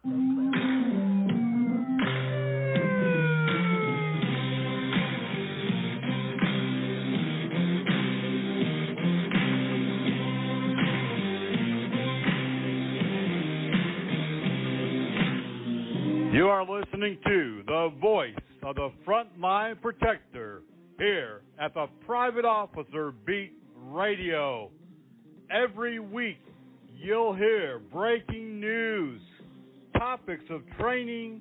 You are listening to the voice of the frontline protector here at the Private Officer Beat Radio. Every week you'll hear breaking news, topics of training,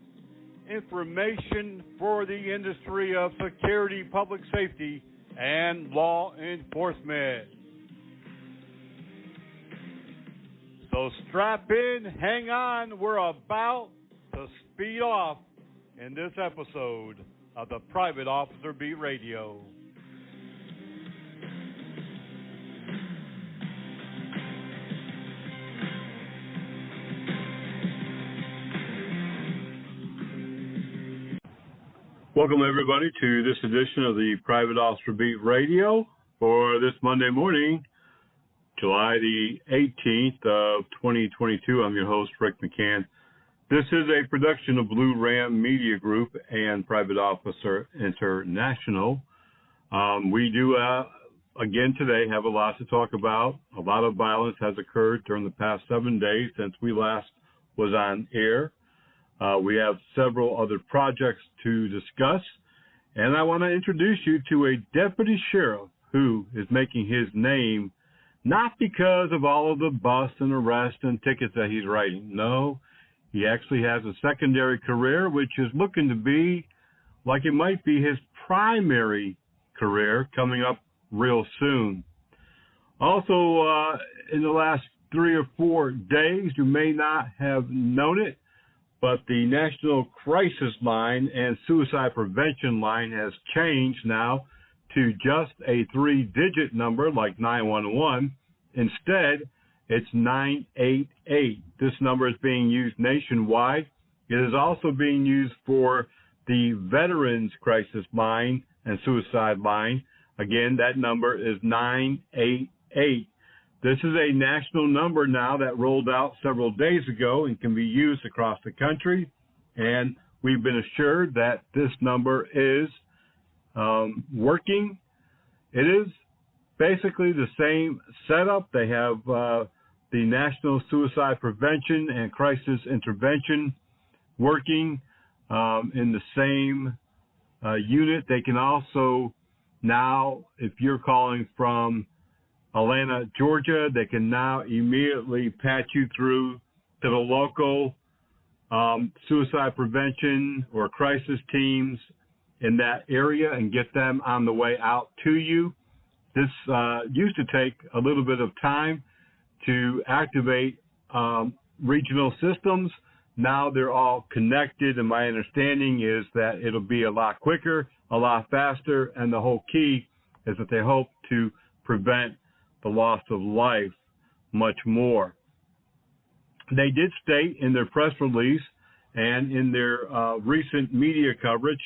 information for the industry of security, public safety, and law enforcement. So strap in, hang on, we're about to speed off in this episode of the Private Officer Beat Radio. Welcome, everybody, to this edition of the Private Officer Beat Radio for this Monday morning, July the 18th of 2022. I'm your host, Rick McCann. This is a production of Blue Ram Media Group and Private Officer International. We do, again today, have a lot to talk about. A lot of violence has occurred during the past 7 days since we last was on air. We have several other projects to discuss, and I want to introduce you to a deputy sheriff who is making his name not because of all of the busts and arrests and tickets that he's writing. No. He actually has a secondary career, which is looking to be like it might be his primary career coming up real soon. Also, in the last 3 or 4 days, you may not have known it, but the National Crisis Line and Suicide Prevention Line has changed now to just a 3-digit number like 911. Instead, it's 988. This number is being used nationwide. It is also being used for the Veterans Crisis Line and Suicide Line. Again, that number is 988. This is a national number now that rolled out several days ago and can be used across the country. And we've been assured that this number is working. It is basically the same setup. They have the National Suicide Prevention and Crisis Intervention working in the same unit. They can also now, if you're calling from Atlanta, Georgia, they can now immediately patch you through to the local suicide prevention or crisis teams in that area and get them on the way out to you. This used to take a little bit of time to activate regional systems. Now they're all connected, and my understanding is that it'll be a lot quicker, a lot faster, and the whole key is that they hope to prevent the loss of life much more. They did state in their press release and in their recent media coverage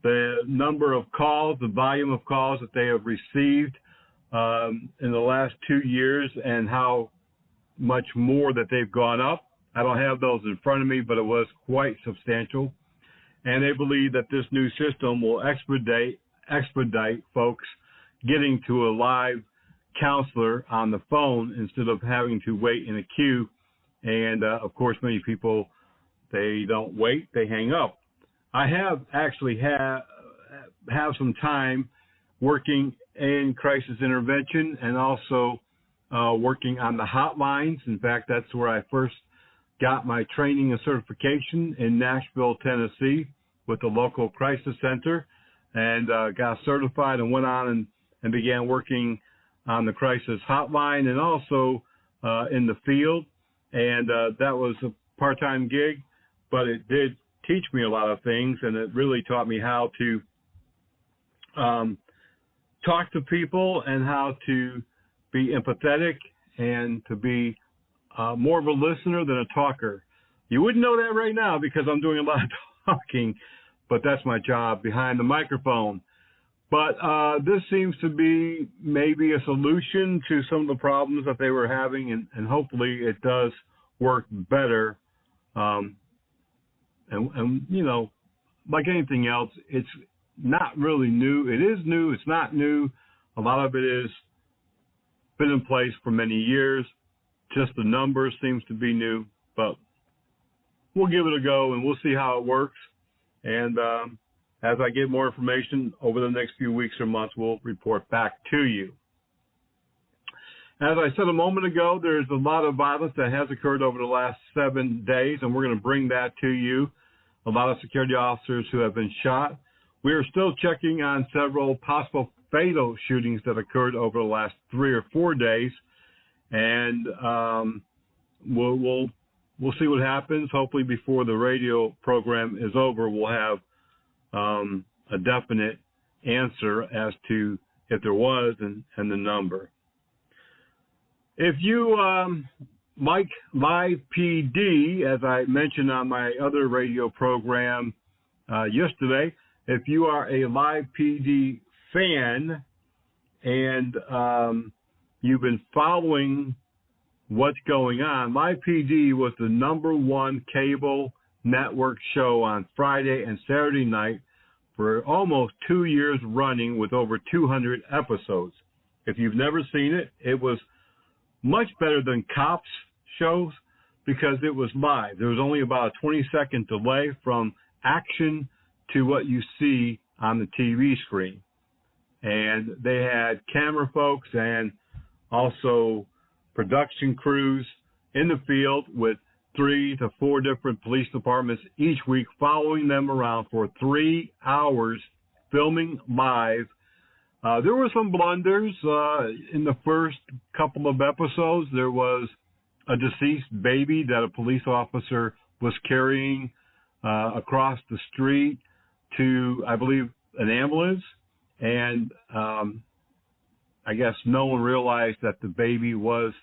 the number of calls, the volume of calls that they have received in the last 2 years and how much more that they've gone up. I don't have those in front of me, but it was quite substantial. And they believe that this new system will expedite folks getting to a live counselor on the phone instead of having to wait in a queue. And, of course, many people, they don't wait, they hang up. I have actually have some time working in crisis intervention and also working on the hotlines. In fact, that's where I first got my training and certification in Nashville, Tennessee with the local crisis center, and got certified and went on and began working on the crisis hotline and also in the field. And that was a part-time gig, but it did teach me a lot of things, and it really taught me how to talk to people and how to be empathetic and to be more of a listener than a talker. You wouldn't know that right now because I'm doing a lot of talking, but that's my job behind the microphone. But this seems to be maybe a solution to some of the problems that they were having, and hopefully it does work better And you know, like anything else, it's not really new. It is new. It's not new. A lot of it is been in place for many years. Just the numbers seems to be new, but we'll give it a go and we'll see how it works. And as I get more information over the next few weeks or months, we'll report back to you. As I said a moment ago, there's a lot of violence that has occurred over the last 7 days, and we're going to bring that to you. A lot of security officers who have been shot. We are still checking on several possible fatal shootings that occurred over the last 3 or 4 days, and we'll see what happens. Hopefully, before the radio program is over, we'll have a definite answer as to if there was and the number. If you like Live PD, as I mentioned on my other radio program yesterday, if you are a Live PD fan and you've been following what's going on, Live PD was the #1 cable network show on Friday and Saturday night for almost 2 years running with over 200 episodes. If you've never seen it, it was much better than cops shows because it was live. There was only about a 20-second delay from action to what you see on the TV screen. And they had camera folks and also production crews in the field with 3 to 4 different police departments each week, following them around for 3 hours, filming live. There were some blunders in the first couple of episodes. There was a deceased baby that a police officer was carrying across the street to, I believe, an ambulance. And I guess no one realized that the baby was,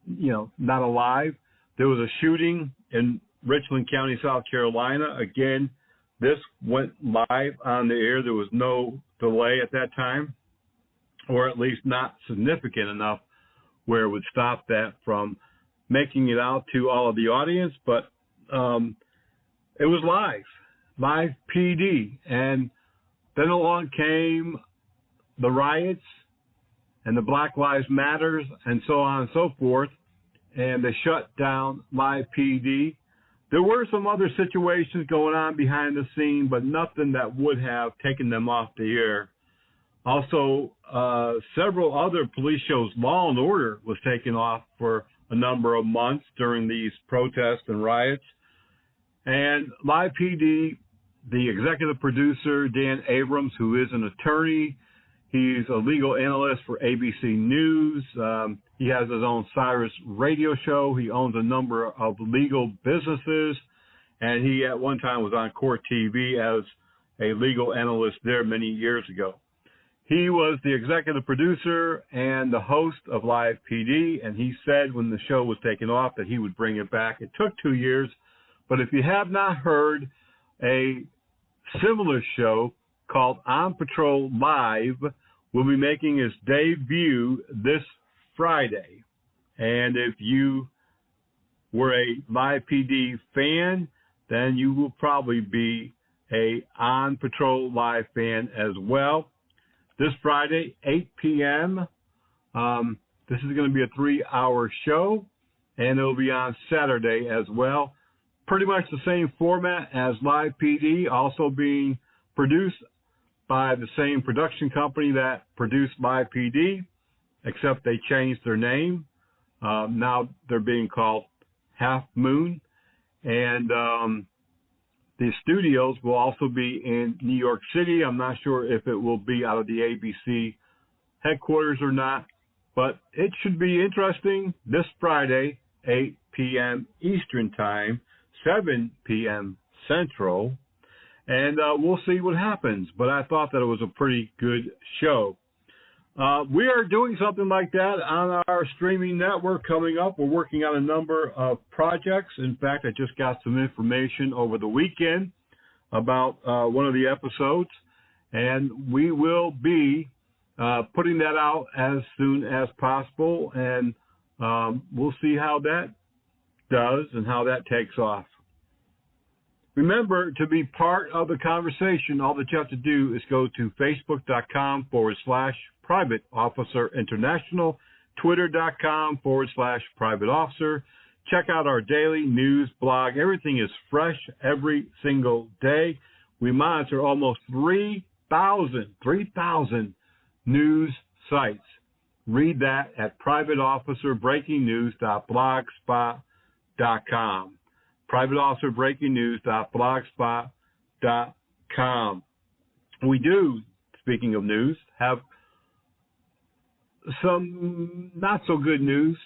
not alive. There was a shooting in Richland County, South Carolina. Again, this went live on the air. There was no delay at that time, or at least not significant enough where it would stop that from making it out to all of the audience. But it was live PD. And then along came the riots and the Black Lives Matters and so on and so forth, and they shut down Live PD. There were some other situations going on behind the scene, but nothing that would have taken them off the air. Also, several other police shows, Law and Order was taken off for a number of months during these protests and riots. And Live PD, the executive producer, Dan Abrams, who is an attorney, he's a legal analyst for ABC News. He has his own Cyrus radio show. He owns a number of legal businesses, and he at one time was on Court TV as a legal analyst there many years ago. He was the executive producer and the host of Live PD, and he said when the show was taken off that he would bring it back. It took 2 years, but if you have not heard a similar show called On Patrol Live, will be making its debut this Friday. And if you were a Live PD fan, then you will probably be a On Patrol Live fan as well. This Friday, 8 p.m., this is going to be a 3-hour show, and it will be on Saturday as well. Pretty much the same format as Live PD, also being produced by the same production company that produced Live PD, except they changed their name. Now they're being called Half Moon. And the studios will also be in New York City. I'm not sure if it will be out of the ABC headquarters or not, but it should be interesting this Friday, 8 p.m. Eastern Time, 7 p.m. Central, and we'll see what happens. But I thought that it was a pretty good show. We are doing something like that on our streaming network coming up. We're working on a number of projects. In fact, I just got some information over the weekend about one of the episodes, and we will be putting that out as soon as possible, and we'll see how that does and how that takes off. Remember, to be part of the conversation, all that you have to do is go to facebook.com/Private Officer International, twitter.com/Private Officer. Check out our daily news blog. Everything is fresh every single day. We monitor almost 3,000 news sites. Read that at privateofficerbreakingnews.blogspot.com. privateofficerbreakingnews.blogspot.com. We do, speaking of news, have some not so good news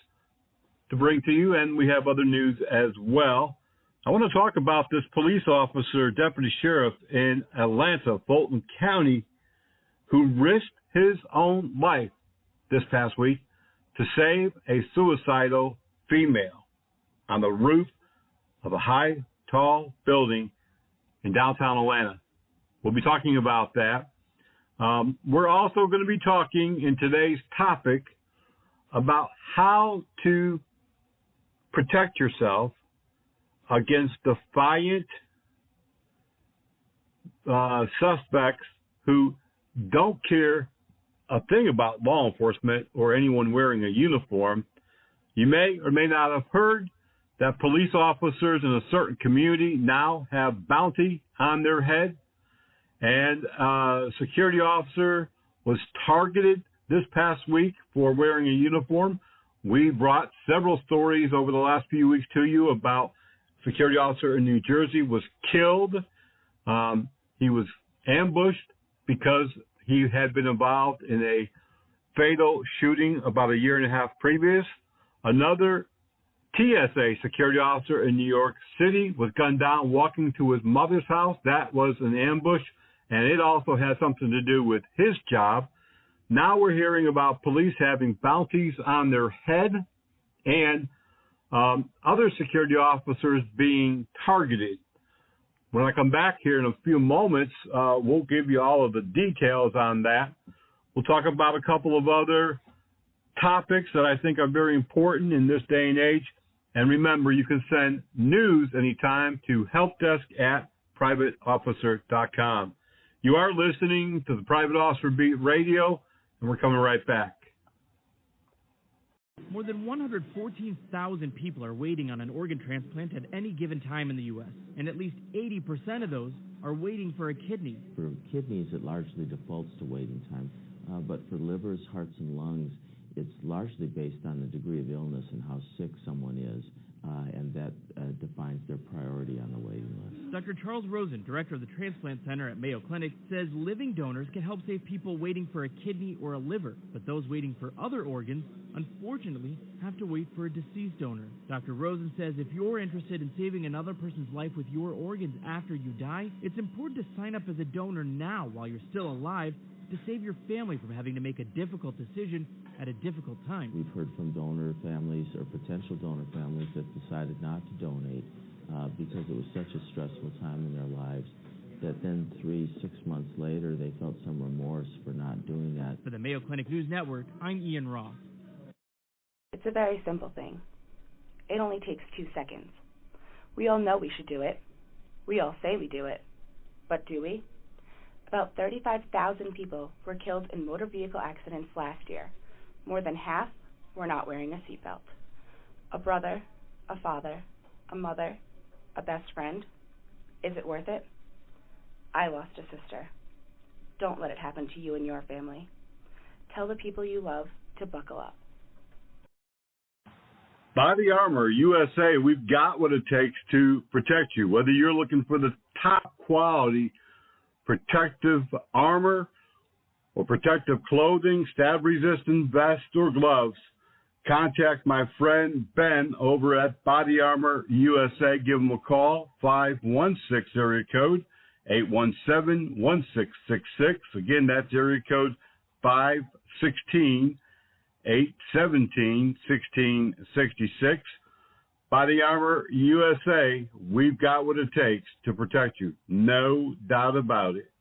to bring to you, and we have other news as well. I want to talk about this police officer, deputy sheriff in Atlanta, Fulton County, who risked his own life this past week to save a suicidal female on the roof of a high, tall building in downtown Atlanta. We'll be talking about that. We're also going to be talking in today's topic about how to protect yourself against defiant suspects who don't care a thing about law enforcement or anyone wearing a uniform. You may or may not have heard that police officers in a certain community now have bounty on their head, and a security officer was targeted this past week for wearing a uniform. We brought several stories over the last few weeks to you about a security officer in New Jersey was killed. He was ambushed because he had been involved in a fatal shooting about a year and a half previous. Another TSA security officer in New York City was gunned down walking to his mother's house. That was an ambush, and it also had something to do with his job. Now we're hearing about police having bounties on their head and other security officers being targeted. When I come back here in a few moments, we'll give you all of the details on that. We'll talk about a couple of other topics that I think are very important in this day and age. And remember, you can send news anytime to helpdesk@privateofficer.com. You are listening to the Private Officer Beat Radio, and we're coming right back. More than 114,000 people are waiting on an organ transplant at any given time in the U.S., and at least 80% of those are waiting for a kidney. For kidneys, it largely defaults to waiting time, but for livers, hearts, and lungs, it's largely based on the degree of illness and how sick someone is, and that defines their priority on the waiting list. Dr. Charles Rosen, director of the Transplant Center at Mayo Clinic, says living donors can help save people waiting for a kidney or a liver, but those waiting for other organs, unfortunately, have to wait for a deceased donor. Dr. Rosen says if you're interested in saving another person's life with your organs after you die, it's important to sign up as a donor now while you're still alive to save your family from having to make a difficult decision at a difficult time. We've heard from donor families or potential donor families that decided not to donate because it was such a stressful time in their lives that then 3-6 months later they felt some remorse for not doing that. For the Mayo Clinic News Network, I'm Ian Ross. It's a very simple thing. It only takes 2 seconds. We all know we should do it. We all say we do it. But do we? About 35,000 people were killed in motor vehicle accidents last year. More than half were not wearing a seatbelt. A brother, a father, a mother, a best friend. Is it worth it? I lost a sister. Don't let it happen to you and your family. Tell the people you love to buckle up. Body Armor USA, we've got what it takes to protect you. Whether you're looking for the top quality protective armor or protective clothing, stab-resistant vest or gloves, contact my friend Ben over at Body Armor USA. Give him a call, 516 area code 817-1666. Again, that's area code 516-817-1666. Body Armor USA, we've got what it takes to protect you. No doubt about it.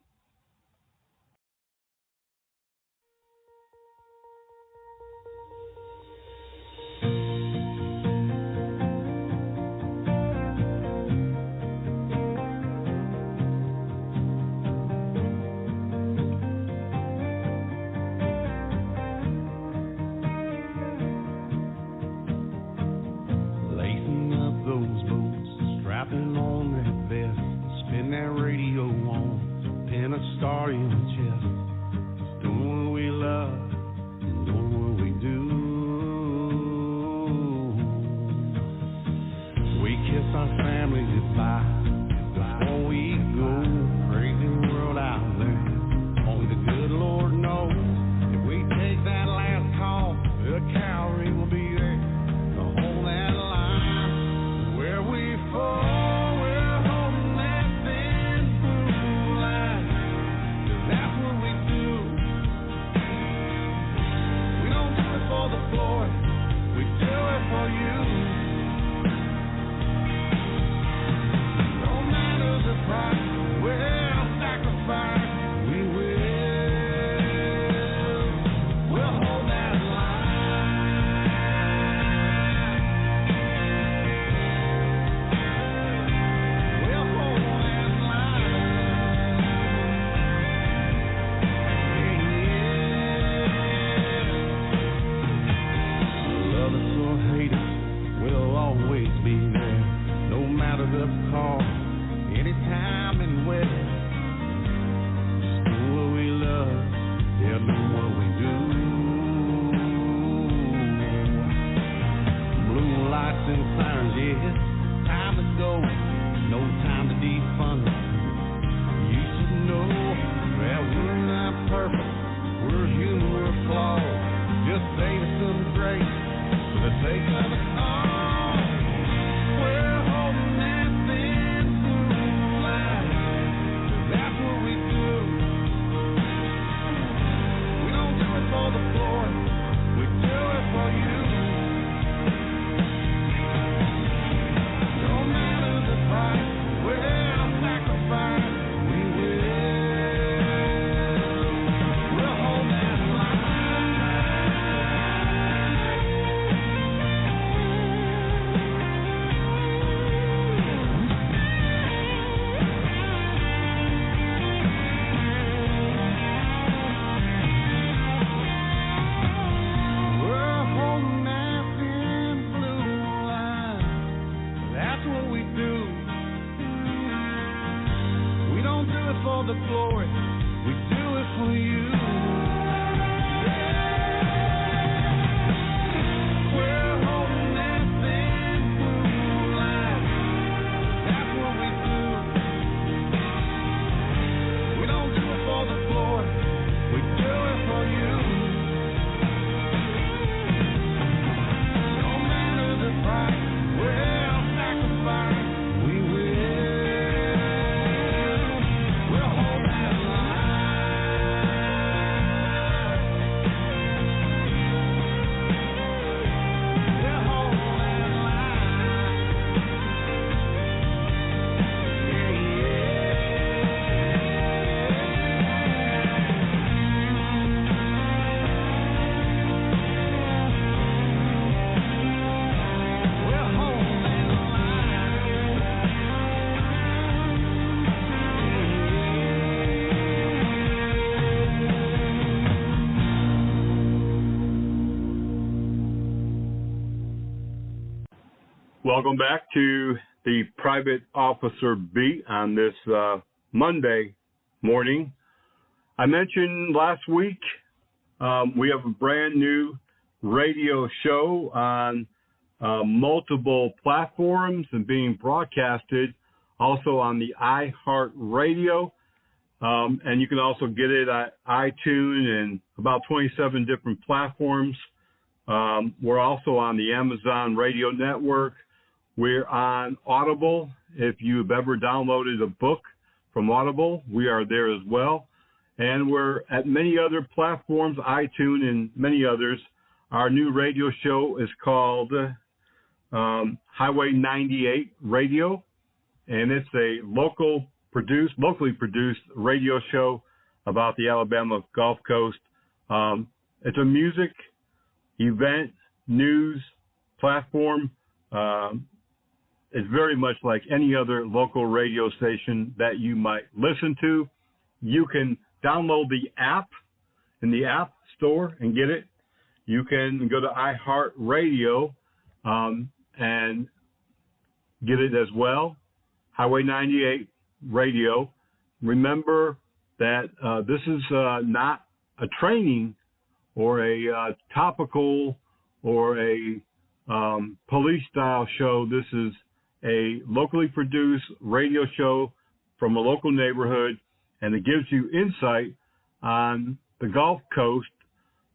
our family goodbye. Before we go, crazy world out there. Only the good Lord knows. If we take that last call, the Calvary will be there to hold that line. Where we fall, we're holding that thin blue line. 'Cause that's what we do. We don't do it for the glory, we do it for you. No matter the price, we'll sacrifice. We will. We'll hold that line. We'll hold that line. Love us or hate us, we'll always be there. No matter the cost, anytime and where. Just do what we love, yeah, do what we do. Blue lights and sirens, yeah, time to go, no time to defund us. You should know that we're not perfect, we're human, we're flawed. Just save us some grace for the sake of us all. We're holding that thin blue line, 'cause that's what we do. We don't do it for the glory, we do it for you. No matter the price, we'll sacrifice. We will. We'll hold that line. We're holding that thin blue line. That's what we do. We don't do it for the glory, we do it for you. We're holding that thin blue line. That's what we do. We don't do it for the glory, we do it for you. No matter the price, we'll sacrifice. We will. We'll hold that line. We'll hold that line. Yeah, We'll hold that Welcome back to the Private Officer Beat on this Monday morning. I mentioned last week we have a brand new radio show on multiple platforms and being broadcasted also on the iHeartRadio. And you can also get it at iTunes and about 27 different platforms. We're also on the Amazon Radio Network. We're on Audible. If you've ever downloaded a book from Audible, we are there as well. And we're at many other platforms, iTunes and many others. Our new radio show is called Highway 98 Radio, and it's a locally produced radio show about the Alabama Gulf Coast. It's a music, event, news platform. It's very much like any other local radio station that you might listen to. You can download the app in the App Store and get it. You can go to iHeartRadio and get it as well. Highway 98 Radio. Remember that this is not a training or a topical or a police style show. This is a locally produced radio show from a local neighborhood, and it gives you insight on the Gulf Coast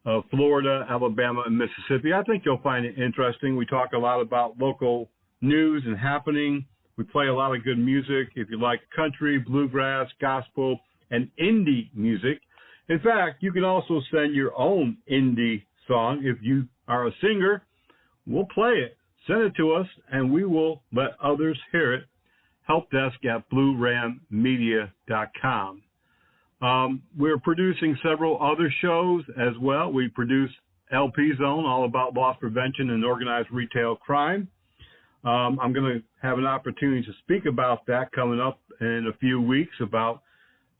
of Florida, Alabama, and Mississippi. I think you'll find it interesting. We talk a lot about local news and happening. We play a lot of good music. If you like country, bluegrass, gospel, and indie music. In fact, you can also send your own indie song. If you are a singer, we'll play it. Send it to us, and we will let others hear it. helpdesk@bluerammedia.com. We're producing several other shows as well. We produce LP Zone, all about loss prevention and organized retail crime. I'm going to have an opportunity to speak about that coming up in a few weeks, about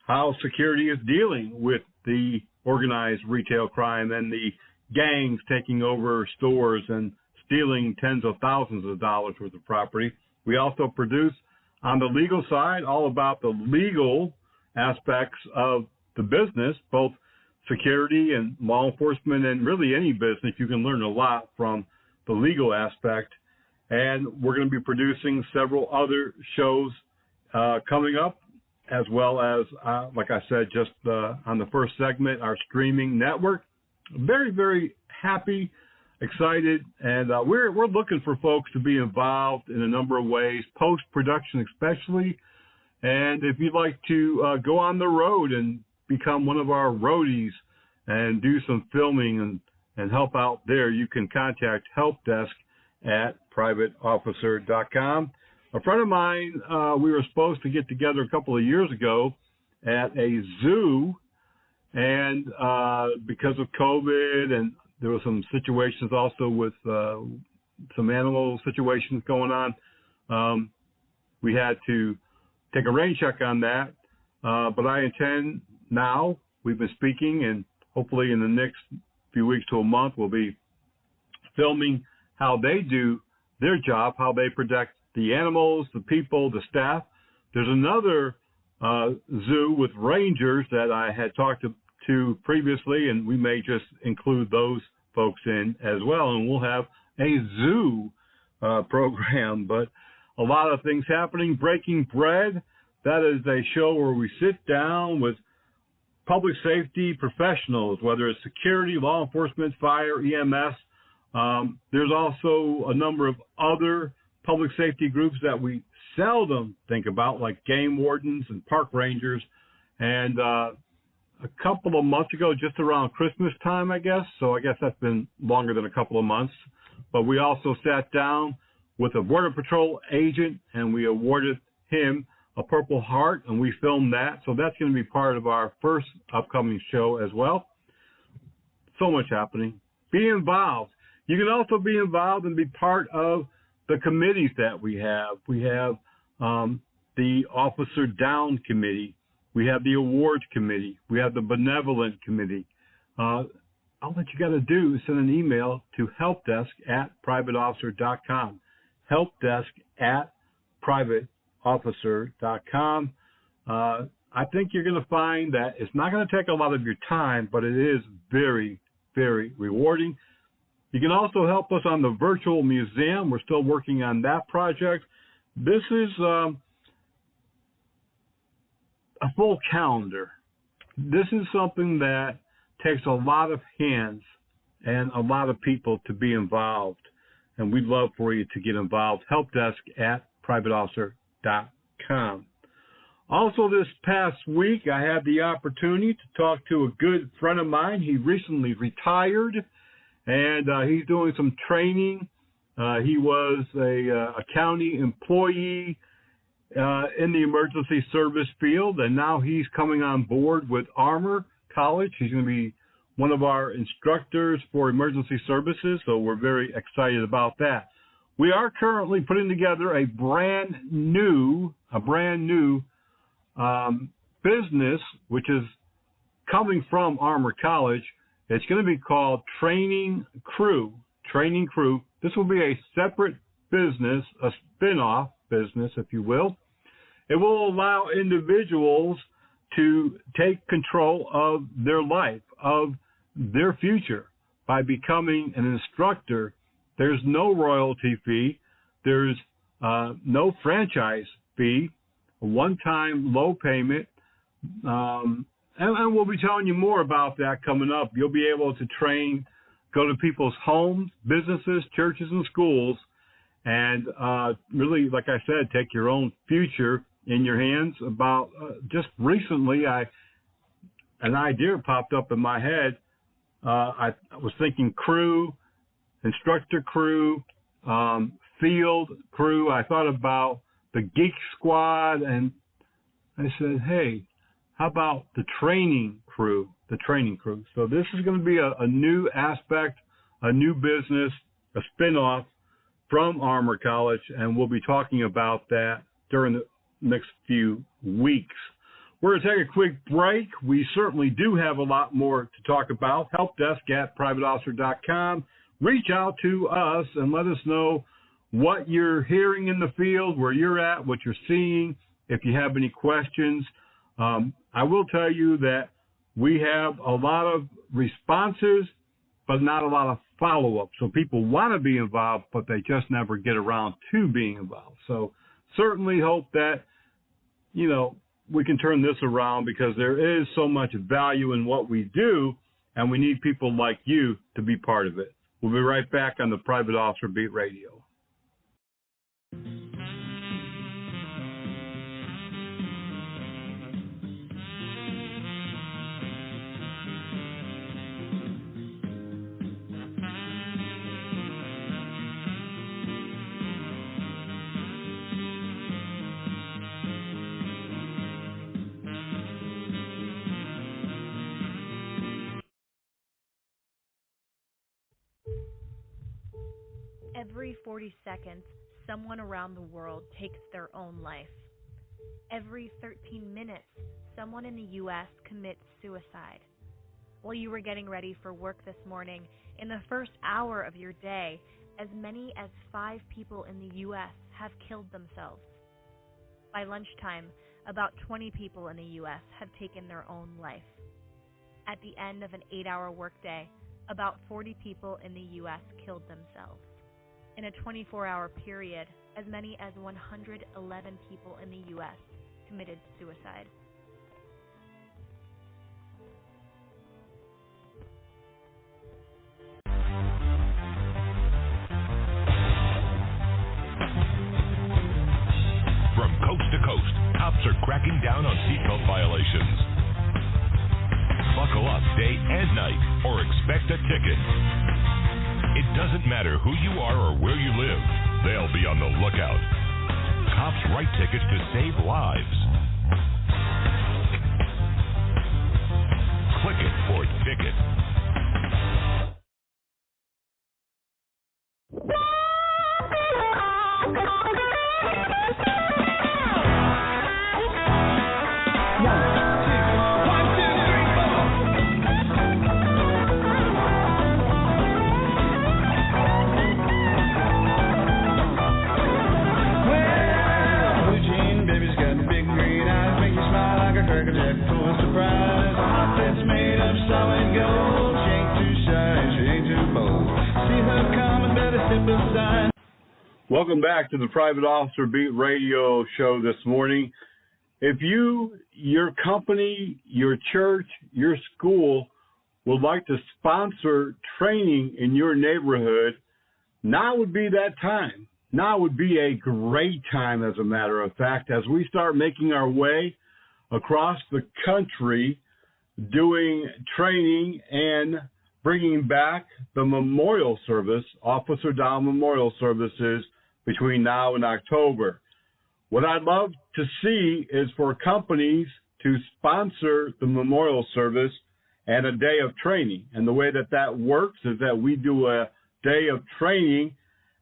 how security is dealing with the organized retail crime and the gangs taking over stores and stealing tens of thousands of dollars worth of property. We also produce on the legal side all about the legal aspects of the business, both security and law enforcement, and really any business. You can learn a lot from the legal aspect. And we're going to be producing several other shows coming up, as well as, like I said, just on the first segment, our streaming network. Very, very happy, excited, and we're looking for folks to be involved in a number of ways, post-production especially. And if you'd like to go on the road and become one of our roadies and do some filming and help out there, you can contact helpdesk@privateofficer.com. A friend of mine, we were supposed to get together a couple of years ago at a zoo, and because of COVID, and there were some situations also with some animal situations going on, we had to take a rain check on that. But I intend now, we've been speaking, and hopefully in the next few weeks to a month, we'll be filming how they do their job, how they protect the animals, the people, the staff. There's another zoo with rangers that I had talked to previously, and we may just include those folks in as well, and we'll have a zoo program. But a lot of things happening. Breaking Bread, that is a show where we sit down with public safety professionals, whether it's security, law enforcement, fire, EMS. There's also a number of other public safety groups that we seldom think about, like game wardens and park rangers. And a couple of months ago, just around Christmas time, I guess, so I guess that's been longer than a couple of months, but we also sat down with a Border Patrol agent, and we awarded him a Purple Heart, and we filmed that. So that's going to be part of our first upcoming show as well. So much happening. Be involved. You can also be involved and be part of the committees that we have. We have the Officer Down Committee. We have the Awards Committee. We have the Benevolent Committee. All that you got to do is send an email to helpdesk@privateofficer.com. helpdesk@privateofficer.com. I think you're going to find that it's not going to take a lot of your time, but it is very, very rewarding. You can also help us on the virtual museum. We're still working on that project. This is a full calendar. This is something that takes a lot of hands and a lot of people to be involved, and we'd love for you to get involved. helpdesk@privateofficer.com. Also, this past week, I had the opportunity to talk to a good friend of mine. He recently retired, and he's doing some training. He was a county employee in the emergency service field, and now he's coming on board with Armor College. He's going to be one of our instructors for emergency services, so we're very excited about that. We are currently putting together a brand new business, which is coming from Armor College. It's going to be called Training Crew. Training Crew. This will be a separate business, a spin-off business, if you will. It will allow individuals to take control of their life, of their future, by becoming an instructor. There's no royalty fee. There's no franchise fee, a one-time low payment. And we'll be telling you more about that coming up. You'll be able to train, go to people's homes, businesses, churches, and schools, and really, like I said, take your own future in your hands. About just recently, an idea popped up in my head. I was thinking crew, instructor crew, field crew. I thought about the Geek Squad, and I said, hey, how about the training crew? The training crew. So this is going to be a new aspect, a new business, a spinoff from Armor College, and we'll be talking about that during the next few weeks. We're going to take a quick break. We certainly do have a lot more to talk about. helpdesk@privateofficer.com. Reach out to us and let us know what you're hearing in the field, where you're at, what you're seeing, if you have any questions. I will tell you that we have a lot of responses, but not a lot of follow-up. So people want to be involved, but they just never get around to being involved. So certainly hope that, we can turn this around, because there is so much value in what we do, and we need people like you to be part of it. We'll be right back on the Private Officer Beat Radio. Every 40 seconds, someone around the world takes their own life. Every 13 minutes, someone in the U.S. commits suicide. While you were getting ready for work this morning, in the first hour of your day, as many as 5 people in the U.S. have killed themselves. By lunchtime, about 20 people in the U.S. have taken their own life. At the end of an 8-hour workday, about 40 people in the U.S. killed themselves. In a 24-hour period, as many as 111 people in the U.S. committed suicide. From coast to coast, cops are cracking down on seatbelt violations. Buckle up day and night, or expect a ticket. It doesn't matter who you are or where you live, they'll be on the lookout. Cops write tickets to save lives. Click it for ticket. Welcome back to the Private Officer Beat Radio show this morning. If you, your company, your church, your school would like to sponsor training in your neighborhood, now would be that time. Now would be a great time, as a matter of fact, as we start making our way across the country doing training and bringing back the memorial service, Officer Down Memorial Services, between now and October. What I'd love to see is for companies to sponsor the memorial service and a day of training. And the way that works is that we do a day of training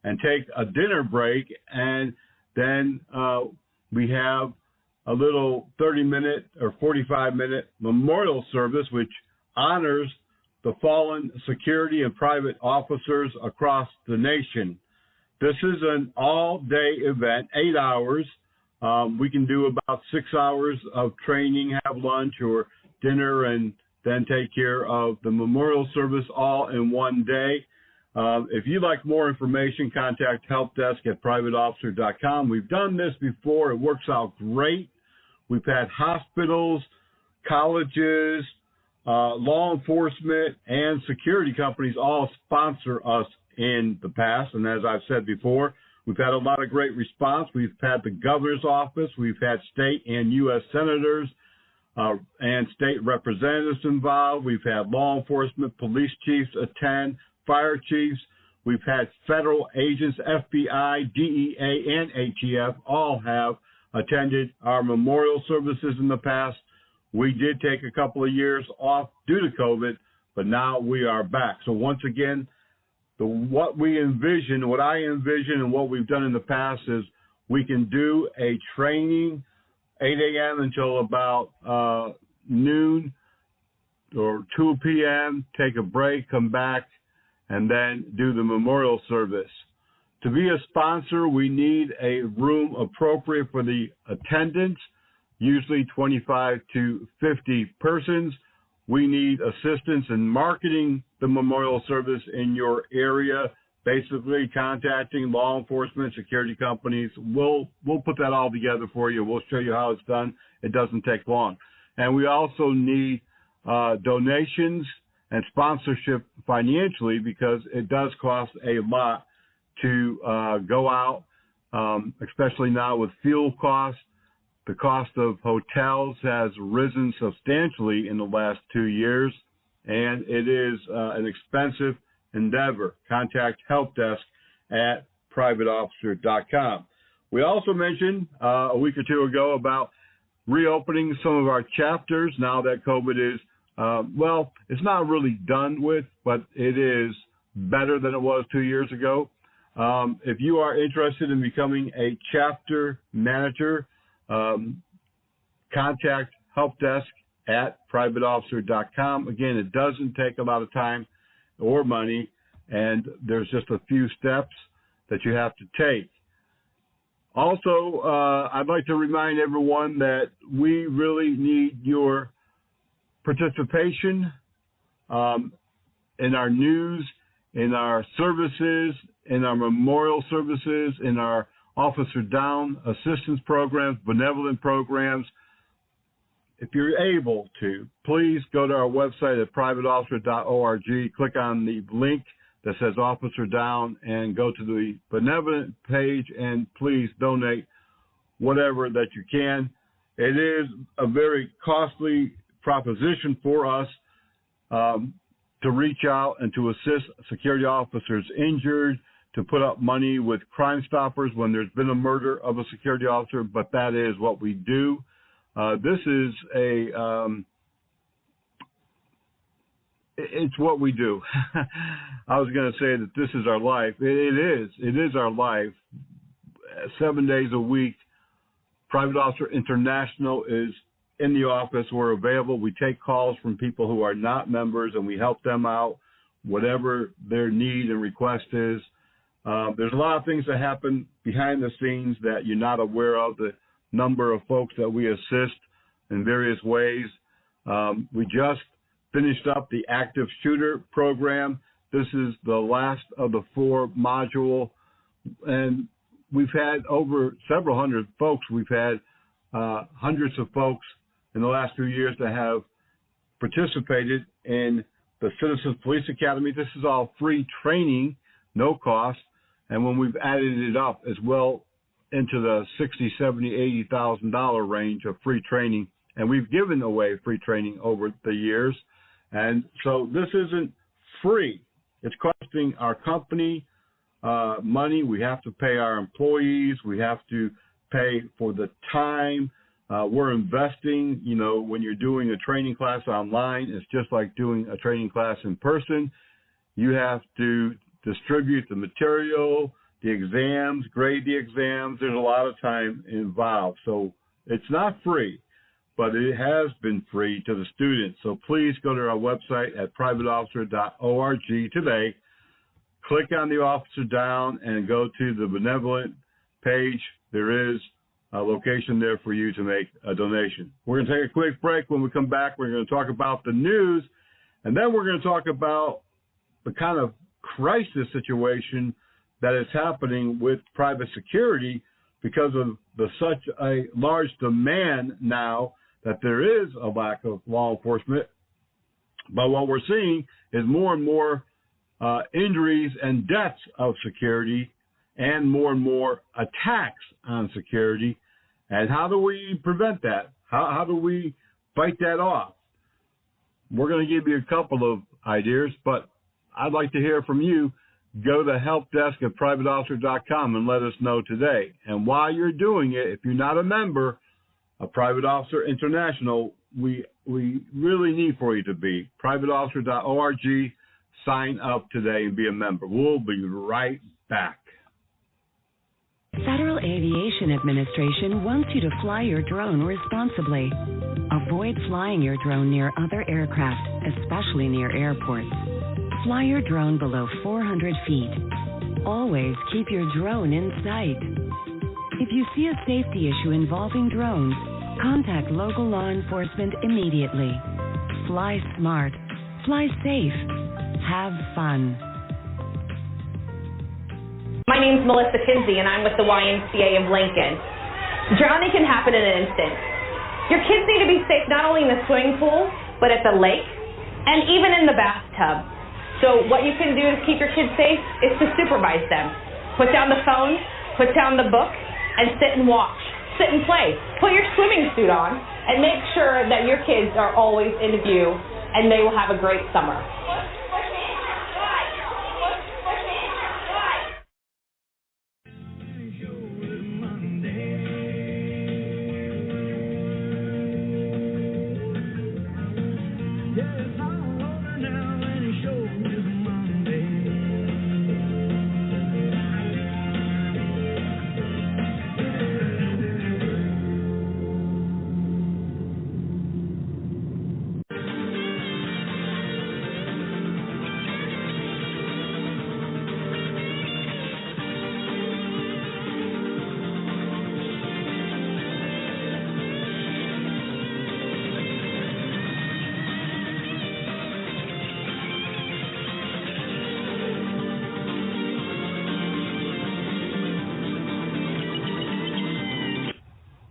and take a dinner break, and then we have a little 30-minute or 45-minute memorial service which honors the fallen security and private officers across the nation. This is an all-day event, 8 hours. We can do about 6 hours of training, have lunch or dinner, and then take care of the memorial service all in one day. If you'd like more information, contact helpdesk@privateofficer.com. We've done this before. It works out great. We've had hospitals, colleges, law enforcement, and security companies all sponsor us in the past. And as I've said before, we've had a lot of great response. We've had the governor's office. We've had state and U.S. senators and state representatives involved. We've had law enforcement, police chiefs attend, fire chiefs. We've had federal agents, FBI, DEA, and ATF all have attended our memorial services in the past. We did take a couple of years off due to COVID, but now we are back. So once again, what I envision, and what we've done in the past is we can do a training 8 a.m. until about noon or 2 p.m., take a break, come back, and then do the memorial service. To be a sponsor, we need a room appropriate for the attendance, usually 25 to 50 persons. We need assistance in marketing the memorial service in your area, basically contacting law enforcement, security companies. We'll put that all together for you. We'll show you how it's done. It doesn't take long. And we also need donations and sponsorship financially, because it does cost a lot to go out, especially now with fuel costs. The cost of hotels has risen substantially in the last 2 years, and it is an expensive endeavor. Contact helpdesk@privateofficer.com. We also mentioned a week or two ago about reopening some of our chapters now that COVID is, it's not really done with, but it is better than it was 2 years ago. If you are interested in becoming a chapter manager, contact helpdesk@privateofficer.com. Again, it doesn't take a lot of time or money, and there's just a few steps that you have to take. Also, I'd like to remind everyone that we really need your participation in our news, in our services, in our memorial services, in our Officer Down assistance programs, benevolent programs. If you're able to, please go to our website at privateofficer.org, click on the link that says Officer Down, and go to the benevolent page, and please donate whatever that you can. It is a very costly proposition for us to reach out and to assist security officers injured, to put up money with Crime Stoppers when there's been a murder of a security officer, but that is what we do. This is it's what we do. I was going to say that this is our life. It is our life. 7 days a week. Private Officer International is in the office. We're available. We take calls from people who are not members, and we help them out, whatever their need and request is. There's a lot of things that happen behind the scenes that you're not aware of, the number of folks that we assist in various ways. We just finished up the active shooter program. This is the last of the 4 module, and we've had over several hundred folks. We've had hundreds of folks in the last few years that have participated in the Citizens Police Academy. This is all free training, no cost. And when we've added it up as well into the $60,000, $70,000, $80,000 range of free training, and we've given away free training over the years. And so this isn't free. It's costing our company money. We have to pay our employees. We have to pay for the time. We're investing. You know, when you're doing a training class online, it's just like doing a training class in person. You have to distribute the material, the exams, grade the exams. There's a lot of time involved. So it's not free, but it has been free to the students. So please go to our website at privateofficer.org today. Click on the Officer Down and go to the benevolent page. There is a location there for you to make a donation. We're going to take a quick break. When we come back, we're going to talk about the news, and then we're going to talk about the kind of crisis situation that is happening with private security because of such a large demand now that there is a lack of law enforcement. But what we're seeing is more and more injuries and deaths of security and more attacks on security. And how do we prevent that? How do we fight that off? We're going to give you a couple of ideas, but I'd like to hear from you. Go to helpdesk@privateofficer.com and let us know today. And while you're doing it, if you're not a member of Private Officer International, we really need for you to be. privateofficer.org. Sign up today and be a member. We'll be right back. Federal Aviation Administration wants you to fly your drone responsibly. Avoid flying your drone near other aircraft, especially near airports. Fly your drone below 400 feet. Always keep your drone in sight. If you see a safety issue involving drones, contact local law enforcement immediately. Fly smart. Fly safe. Have fun. My name's Melissa Kinsey, and I'm with the YMCA of Lincoln. Drowning can happen in an instant. Your kids need to be safe not only in the swimming pool, but at the lake, and even in the bathtub. So what you can do to keep your kids safe is to supervise them. Put down the phone, put down the book, and sit and watch. Sit and play. Put your swimming suit on, and make sure that your kids are always in view, and they will have a great summer.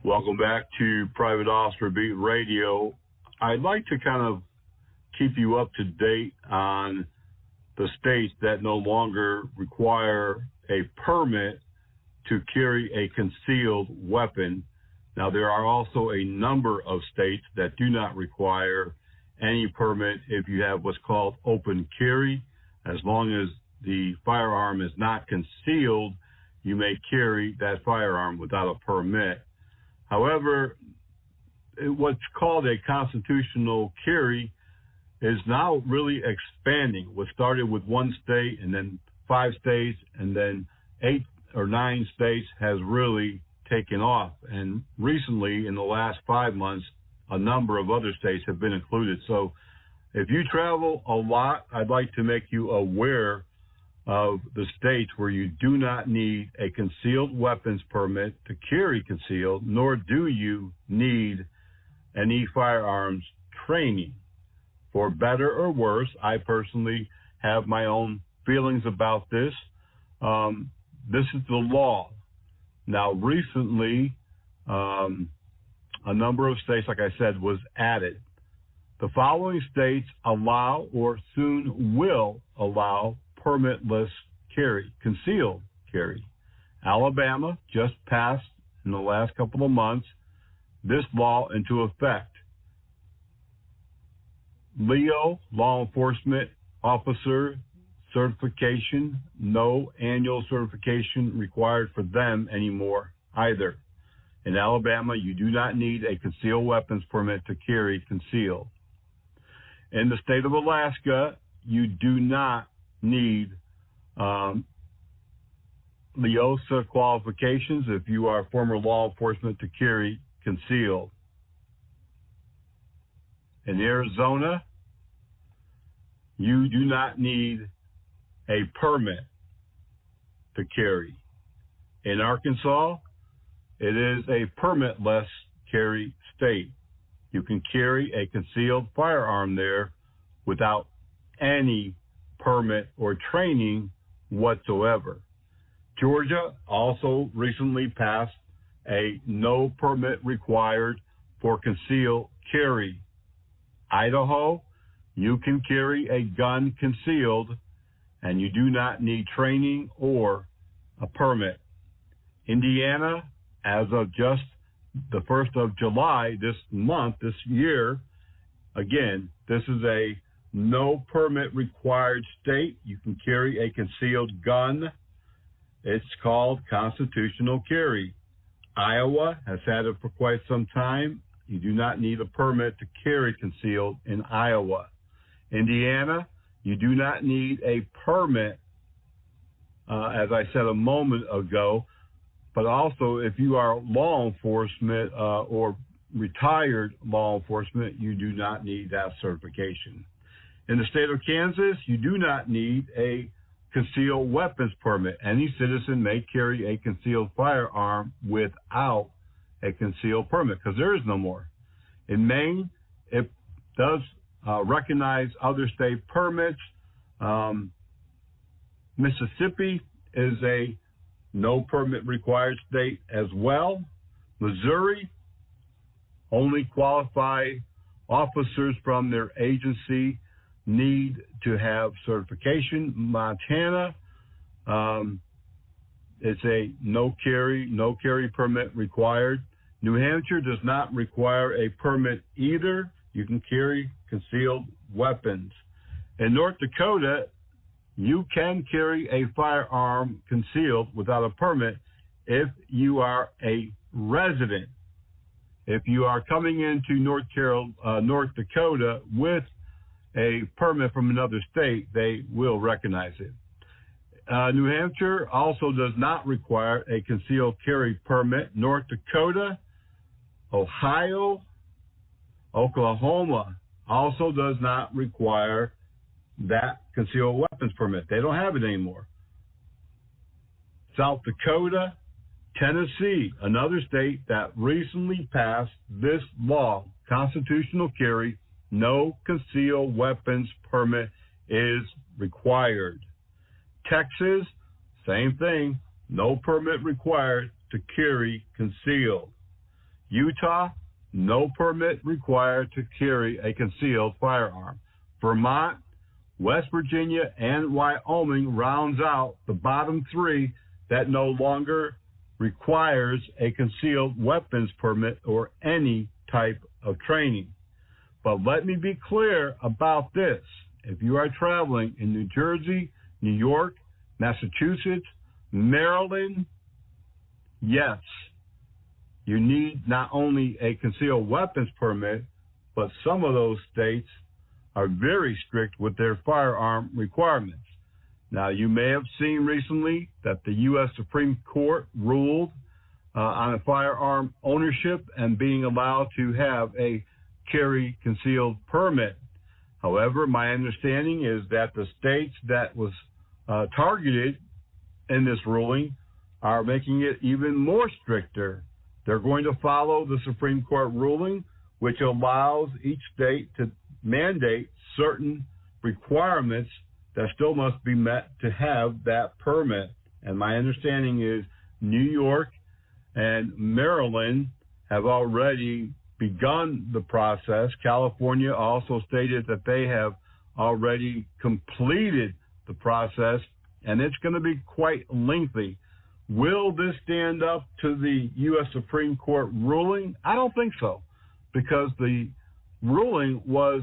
Welcome back to Private Officer Beat Radio. I'd like to kind of keep you up to date on the states that no longer require a permit to carry a concealed weapon. Now, there are also a number of states that do not require any permit if you have what's called open carry. As long as the firearm is not concealed, you may carry that firearm without a permit. However, what's called a constitutional carry is now really expanding. What started with one state and then 5 states and then 8 or 9 states has really taken off. And recently, in the last 5 months, a number of other states have been included. So if you travel a lot, I'd like to make you aware of the states where you do not need a concealed weapons permit to carry concealed, nor do you need any firearms training. For better or worse, I personally have my own feelings about this. This is the law. Now, recently, a number of states, like I said, was added. The following states allow or soon will allow permitless carry, concealed carry. Alabama just passed in the last couple of months this law into effect. LEO, law enforcement officer certification, no annual certification required for them anymore either. In Alabama, you do not need a concealed weapons permit to carry concealed. In the state of Alaska, you do not need LEOSA qualifications if you are former law enforcement to carry concealed. In Arizona, you do not need a permit to carry. In Arkansas, it is a permitless carry state. You can carry a concealed firearm there without any permit or training whatsoever. Georgia also recently passed a no permit required for concealed carry. Idaho, you can carry a gun concealed and you do not need training or a permit. Indiana, as of just the 1st of July, this month, this year, again, this is a no permit required state. You can carry a concealed gun. It's called constitutional carry. Iowa has had it for quite some time. You do not need a permit to carry concealed in Iowa. Indiana, you do not need a permit, as I said a moment ago, but also if you are law enforcement or retired law enforcement, you do not need that certification. In the state of Kansas, you do not need a concealed weapons permit. Any citizen may carry a concealed firearm without a concealed permit because there is no more. In Maine, it does recognize other state permits. Mississippi is a no permit required state as well. Missouri, only qualified officers from their agency need to have certification. Montana, it's a no carry permit required. New Hampshire does not require a permit either. You can carry concealed weapons. In North Dakota, you can carry a firearm concealed without a permit if you are a resident. If you are coming into North Dakota with a permit from another state, they will recognize it. New Hampshire also does not require a concealed carry permit. North Dakota, Ohio, Oklahoma also does not require that concealed weapons permit. They don't have it anymore. South Dakota, Tennessee, another state that recently passed this law, constitutional carry, no concealed weapons permit is required. Texas, same thing, no permit required to carry concealed. Utah, no permit required to carry a concealed firearm. Vermont, West Virginia, and Wyoming rounds out the bottom three that no longer requires a concealed weapons permit or any type of training. But let me be clear about this. If you are traveling in New Jersey, New York, Massachusetts, Maryland, yes, you need not only a concealed weapons permit, but some of those states are very strict with their firearm requirements. Now, you may have seen recently that the U.S. Supreme Court ruled on a firearm ownership and being allowed to have a carry concealed permit. However, my understanding is that the states that was targeted in this ruling are making it even more stricter. They're going to follow the Supreme Court ruling, which allows each state to mandate certain requirements that still must be met to have that permit. And my understanding is New York and Maryland have already begun the process. California also stated that they have already completed the process, and it's going to be quite lengthy. Will this stand up to the U.S. Supreme Court ruling? I don't think so, because the ruling was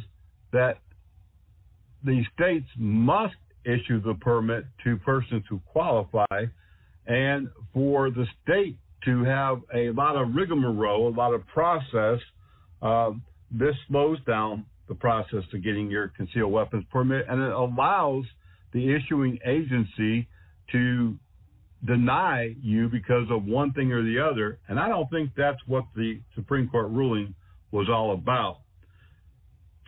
that the states must issue the permit to persons who qualify, and for the state to have a lot of rigmarole, a lot of process, this slows down the process of getting your concealed weapons permit, and it allows the issuing agency to deny you because of one thing or the other. And I don't think that's what the Supreme Court ruling was all about.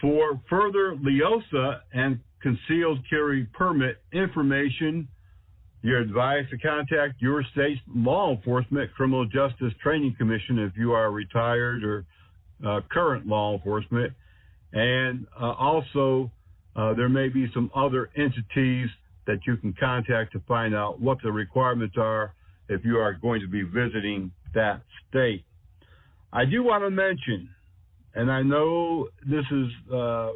For further LEOSA and concealed carry permit information, you're advised to contact your state's law enforcement criminal justice training commission if you are retired or current law enforcement. And also there may be some other entities that you can contact to find out what the requirements are if you are going to be visiting that state. I do want to mention, and I know this is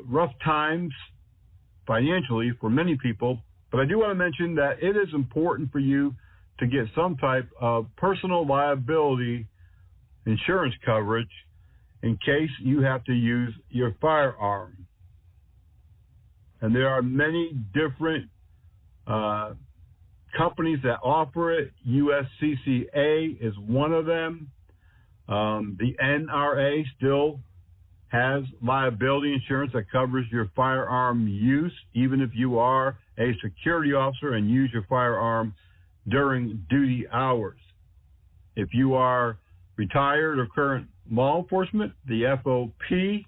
rough times financially for many people, but I do want to mention that it is important for you to get some type of personal liability insurance coverage in case you have to use your firearm. And there are many different companies that offer it. USCCA is one of them. The NRA still has liability insurance that covers your firearm use, even if you are a security officer and use your firearm during duty hours. If you are retired or current law enforcement, the FOP,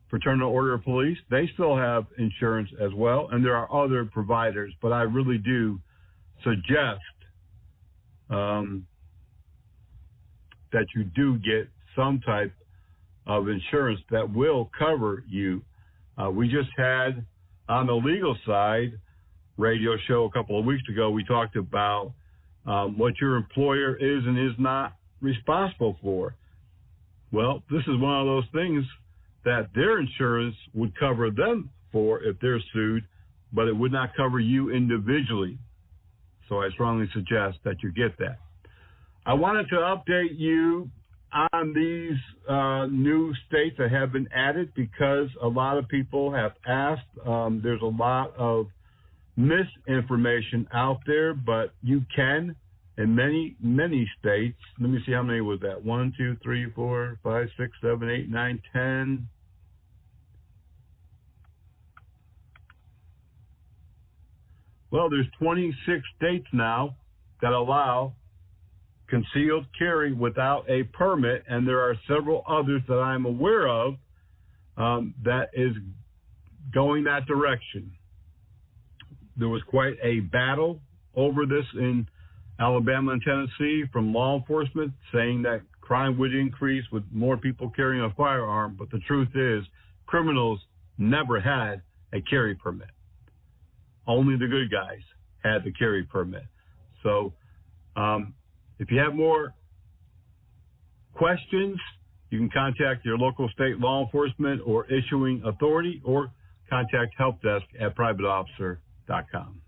Fraternal Order of Police, they still have insurance as well, and there are other providers, but I really do suggest that you do get some type of insurance that will cover you. We just had, on the legal side, radio show a couple of weeks ago, we talked about what your employer is and is not responsible for. Well, this is one of those things that their insurance would cover them for if they're sued, but it would not cover you individually. So I strongly suggest that you get that. I wanted to update you on these new states that have been added because a lot of people have asked. There's a lot of misinformation out there, but you can, in many, many states. Let me see, how many was that? 1, 2, 3, 4, 5, 6, 7, 8, 9, 10. Well, there's 26 states now that allow concealed carry without a permit, and there are several others that I'm aware of that is going that direction. There was quite a battle over this in Alabama and Tennessee from law enforcement, saying that crime would increase with more people carrying a firearm, but the truth is criminals never had a carry permit. Only the good guys had the carry permit. So if you have more questions, you can contact your local state law enforcement or issuing authority, or contact helpdesk@privateofficer.com.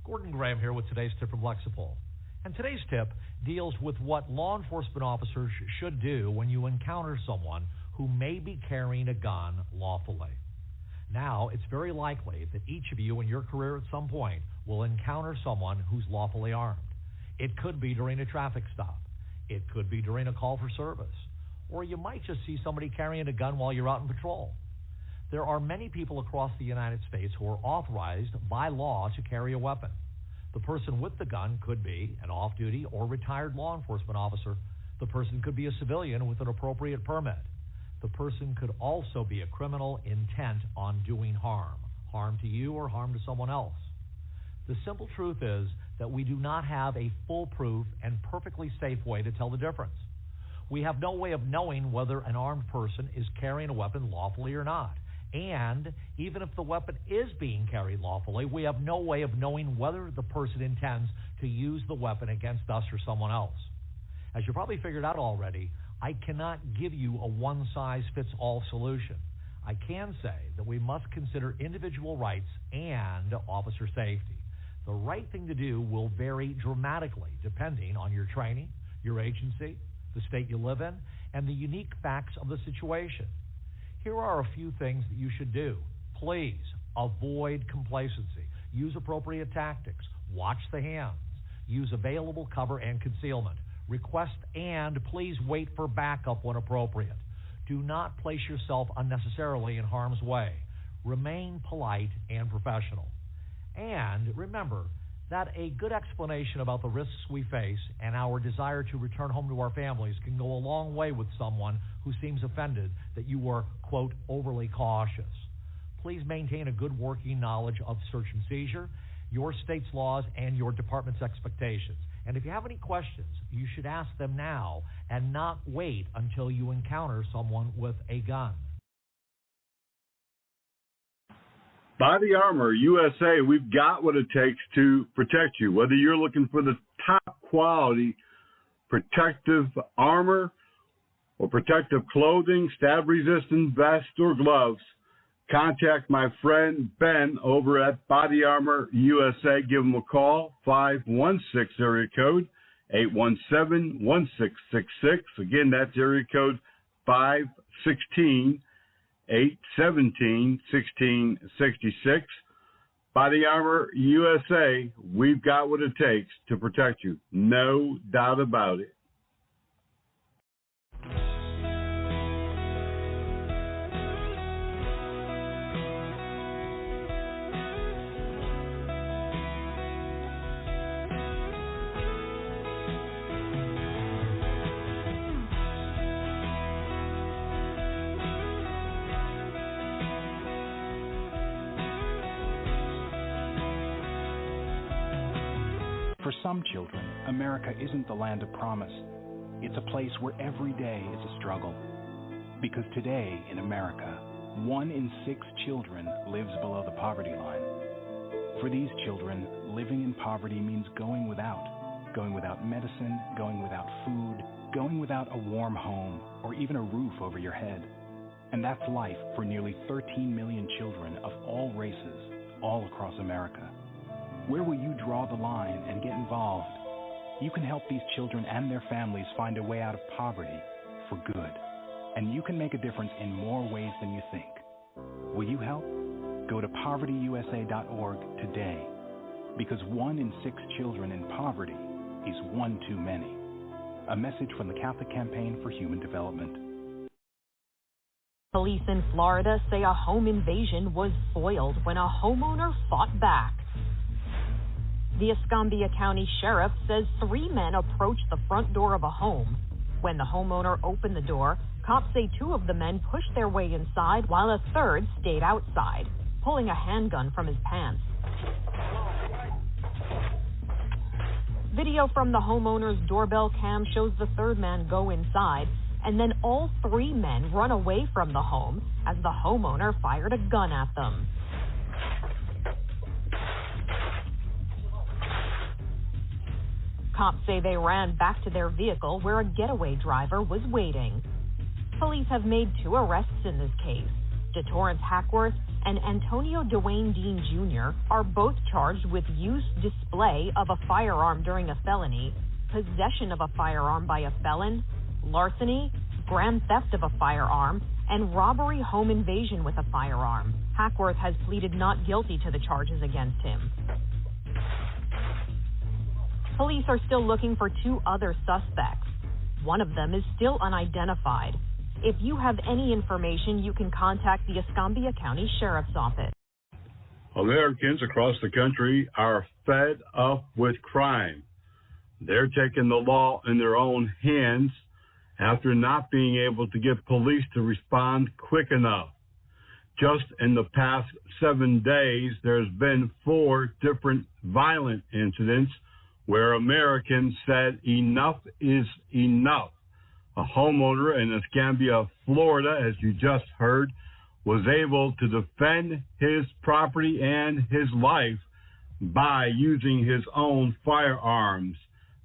Gordon Graham here with today's tip from Lexipol. And today's tip deals with what law enforcement officers should do when you encounter someone who may be carrying a gun lawfully. Now, it's very likely that each of you in your career at some point will encounter someone who's lawfully armed. It could be during a traffic stop. It could be during a call for service. Or you might just see somebody carrying a gun while you're out on patrol. There are many people across the United States who are authorized by law to carry a weapon. The person with the gun could be an off-duty or retired law enforcement officer. The person could be a civilian with an appropriate permit. The person could also be a criminal intent on doing harm to you or harm to someone else. The simple truth is that we do not have a foolproof and perfectly safe way to tell the difference. We have no way of knowing whether an armed person is carrying a weapon lawfully or not. And even if the weapon is being carried lawfully, we have no way of knowing whether the person intends to use the weapon against us or someone else. As you probably figured out already, I cannot give you a one-size-fits-all solution. I can say that we must consider individual rights and officer safety. The right thing to do will vary dramatically depending on your training, your agency, the state you live in, and the unique facts of the situation. Here are a few things that you should do. Please avoid complacency. Use appropriate tactics. Watch the hands. Use available cover and concealment. Request and please wait for backup when appropriate. Do not place yourself unnecessarily in harm's way. Remain polite and professional. And remember that a good explanation about the risks we face and our desire to return home to our families can go a long way with someone who seems offended that you were, quote, overly cautious. Please maintain a good working knowledge of search and seizure, your state's laws, and your department's expectations. And if you have any questions, you should ask them now and not wait until you encounter someone with a gun. Body Armor USA, we've got what it takes to protect you. Whether you're looking for the top quality protective armor or protective clothing, stab-resistant vest or gloves, contact my friend Ben over at Body Armor USA. Give him a call, 516 area code 817-1666. Again, that's area code 516-817-1666. Body Armor USA, we've got what it takes to protect you. No doubt about it. For some children, America isn't the land of promise. It's a place where every day is a struggle. Because today in America, 1 in 6 children lives below the poverty line. For these children, living in poverty means going without medicine, going without food, going without a warm home, or even a roof over your head. And that's life for nearly 13 million children of all races, all across America. Where will you draw the line and get involved? You can help these children and their families find a way out of poverty for good. And you can make a difference in more ways than you think. Will you help? Go to povertyusa.org today. Because 1 in 6 children in poverty is one too many. A message from the Catholic Campaign for Human Development. Police in Florida say a home invasion was foiled when a homeowner fought back. The Escambia County Sheriff says 3 men approached the front door of a home. When the homeowner opened the door, cops say 2 of the men pushed their way inside while a third stayed outside, pulling a handgun from his pants. Video from the homeowner's doorbell cam shows the third man go inside, and then all 3 men run away from the home as the homeowner fired a gun at them. Cops say they ran back to their vehicle where a getaway driver was waiting. Police have made 2 arrests in this case. DeTorrance Hackworth and Antonio Dwayne Dean Jr. are both charged with use, display of a firearm during a felony, possession of a firearm by a felon, larceny, grand theft of a firearm, and robbery home invasion with a firearm. Hackworth has pleaded not guilty to the charges against him. Police are still looking for 2 other suspects. One of them is still unidentified. If you have any information, you can contact the Escambia County Sheriff's Office. Americans across the country are fed up with crime. They're taking the law in their own hands after not being able to get police to respond quick enough. Just in the past 7 days, there's been 4 different violent incidents where Americans said enough is enough. A homeowner in Escambia, Florida, as you just heard, was able to defend his property and his life by using his own firearms.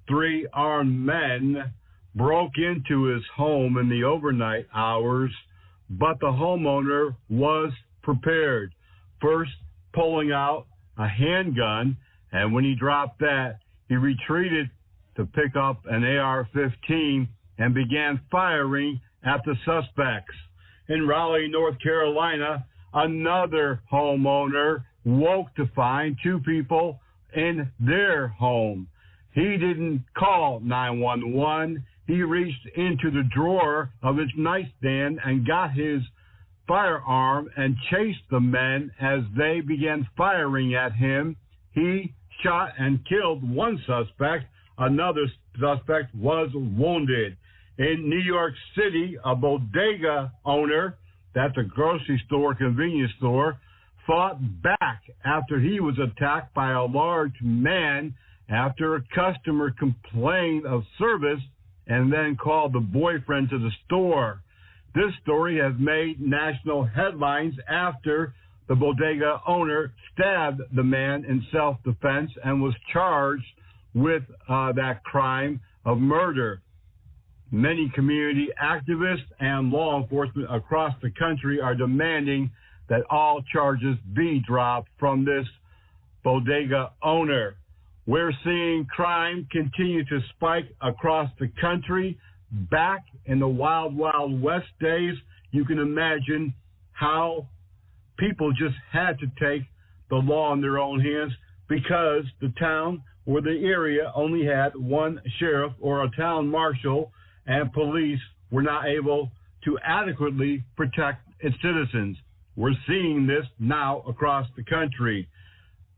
3 armed men broke into his home in the overnight hours, but the homeowner was prepared, first pulling out a handgun, and when he dropped that, he retreated to pick up an AR-15 and began firing at the suspects. In Raleigh, North Carolina, another homeowner woke to find 2 people in their home. He didn't call 911. He reached into the drawer of his nightstand and got his firearm and chased the men as they began firing at him. He shot and killed 1 suspect. Another suspect was wounded. In New York City, a bodega owner, that's a grocery store, convenience store, fought back after he was attacked by a large man after a customer complained of service and then called the boyfriend to the store. This story has made national headlines after the bodega owner stabbed the man in self-defense and was charged with that crime of murder. Many community activists and law enforcement across the country are demanding that all charges be dropped from this bodega owner. We're seeing crime continue to spike across the country. Back in the Wild Wild West days, you can imagine how people just had to take the law in their own hands because the town or the area only had one sheriff or a town marshal, and police were not able to adequately protect its citizens. We're seeing this now across the country.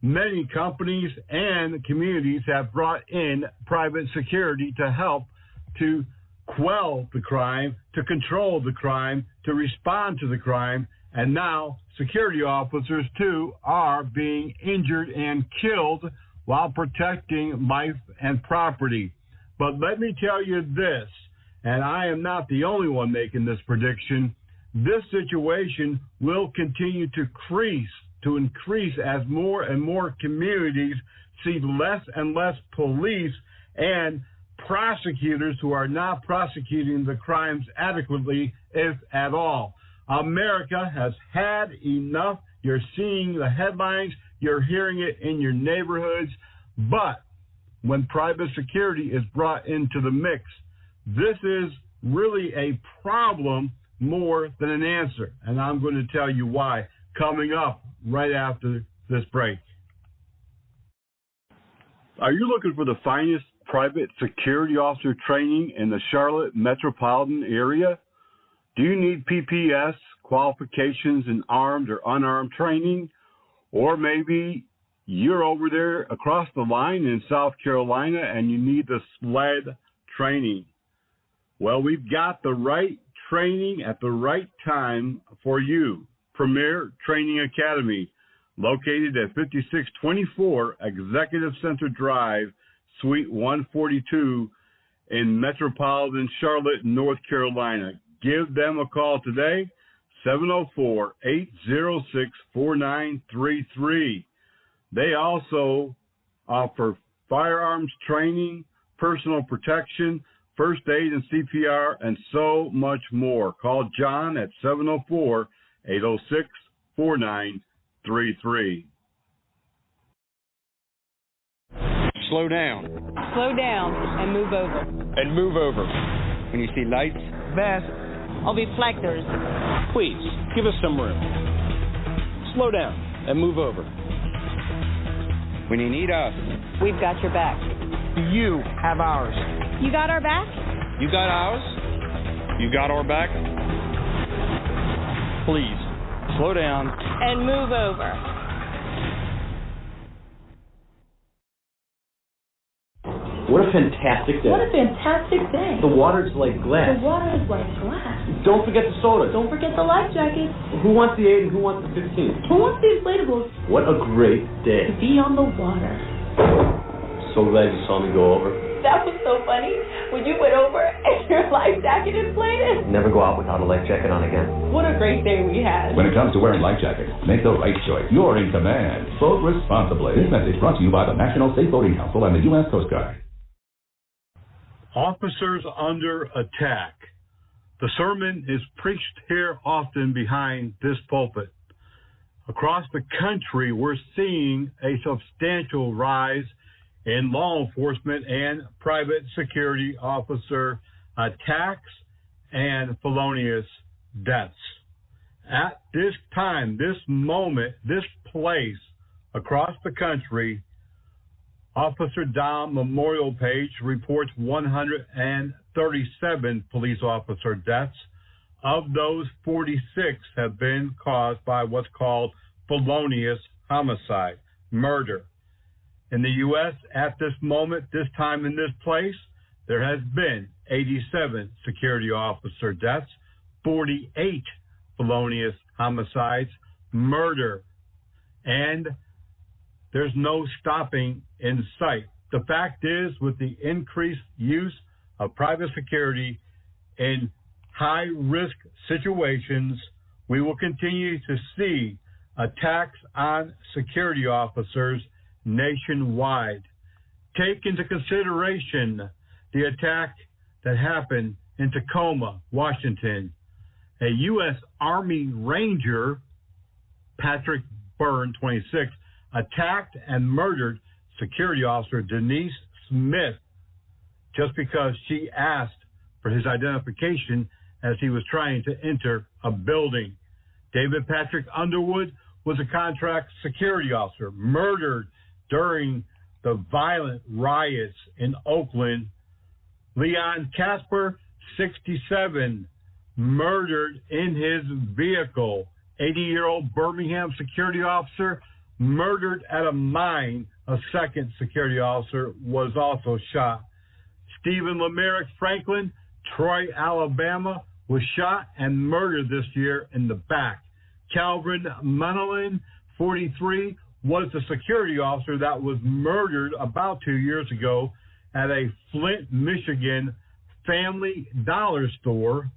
Many companies and communities have brought in private security to help to quell the crime, to control the crime, to respond to the crime, and now security officers, too, are being injured and killed while protecting life and property. But let me tell you this, and I am not the only one making this prediction, this situation will continue to increase as more and more communities see less and less police and prosecutors who are not prosecuting the crimes adequately, if at all. America has had enough. You're seeing the headlines. You're hearing it in your neighborhoods. But when private security is brought into the mix, this is really a problem more than an answer. And I'm going to tell you why coming up right after this break. Are you looking for the finest private security officer training in the Charlotte metropolitan area? Do you need PPS qualifications in armed or unarmed training? Or maybe you're over there across the line in South Carolina and you need the SLED training. Well, we've got the right training at the right time for you. Premier Training Academy, located at 5624 Executive Center Drive, Suite 142 in metropolitan Charlotte, North Carolina. Give them a call today, 704-806-4933. They also offer firearms training, personal protection, first aid and CPR, and so much more. Call John at 704-806-4933. Slow down. Slow down and move over. And move over. When you see lights, Vest. Or reflectors. please give us some room. Slow down and move over. When you need us, We've got your back. you have ours. You got our back? You got ours? You got our back? Please, slow down. And move over. What a fantastic day. What a fantastic day. The water's like glass. The water is like glass. Don't forget the soda. Don't forget the life jacket. Who wants the 8 and who wants the 15? Who wants the inflatables? What a great day. To be on the water. So glad you saw me go over. That was so funny. When you went over and your life jacket inflated. Never go out without a life jacket on again. What a great day we had. When it comes to wearing life jackets, make the right choice. You're in command. Vote responsibly. This message brought to you by the National Safe Boating Council and the U.S. Coast Guard. Officers under attack. The sermon is preached here often behind this pulpit. Across the country, we're seeing a substantial rise in law enforcement and private security officer attacks and felonious deaths. At this time, this moment, this place across the country, Officer Dom Memorial Page reports 137 police officer deaths. Of those, 46 have been caused by what's called felonious homicide, murder. In the U.S., at this moment, this time, in this place, there has been 87 security officer deaths, 48 felonious homicides, murder, and there's no stopping in sight. The fact is, with the increased use of private security in high-risk situations, we will continue to see attacks on security officers nationwide. Take into consideration the attack that happened in Tacoma, Washington. A U.S. Army Ranger, Patrick Byrne, 26, attacked and murdered security officer Denise Smith just because she asked for his identification as he was trying to enter a building. David Patrick Underwood was a contract security officer murdered during the violent riots in Oakland. Leon Casper, 67, murdered in his vehicle. 80-year-old Birmingham security officer murdered at a mine. A second security officer was also shot. Stephen Lemerick Franklin, Troy, Alabama, was shot and murdered this year in the back. Calvin Munelin, 43, was the security officer that was murdered about 2 years ago at a Flint, Michigan Family Dollar store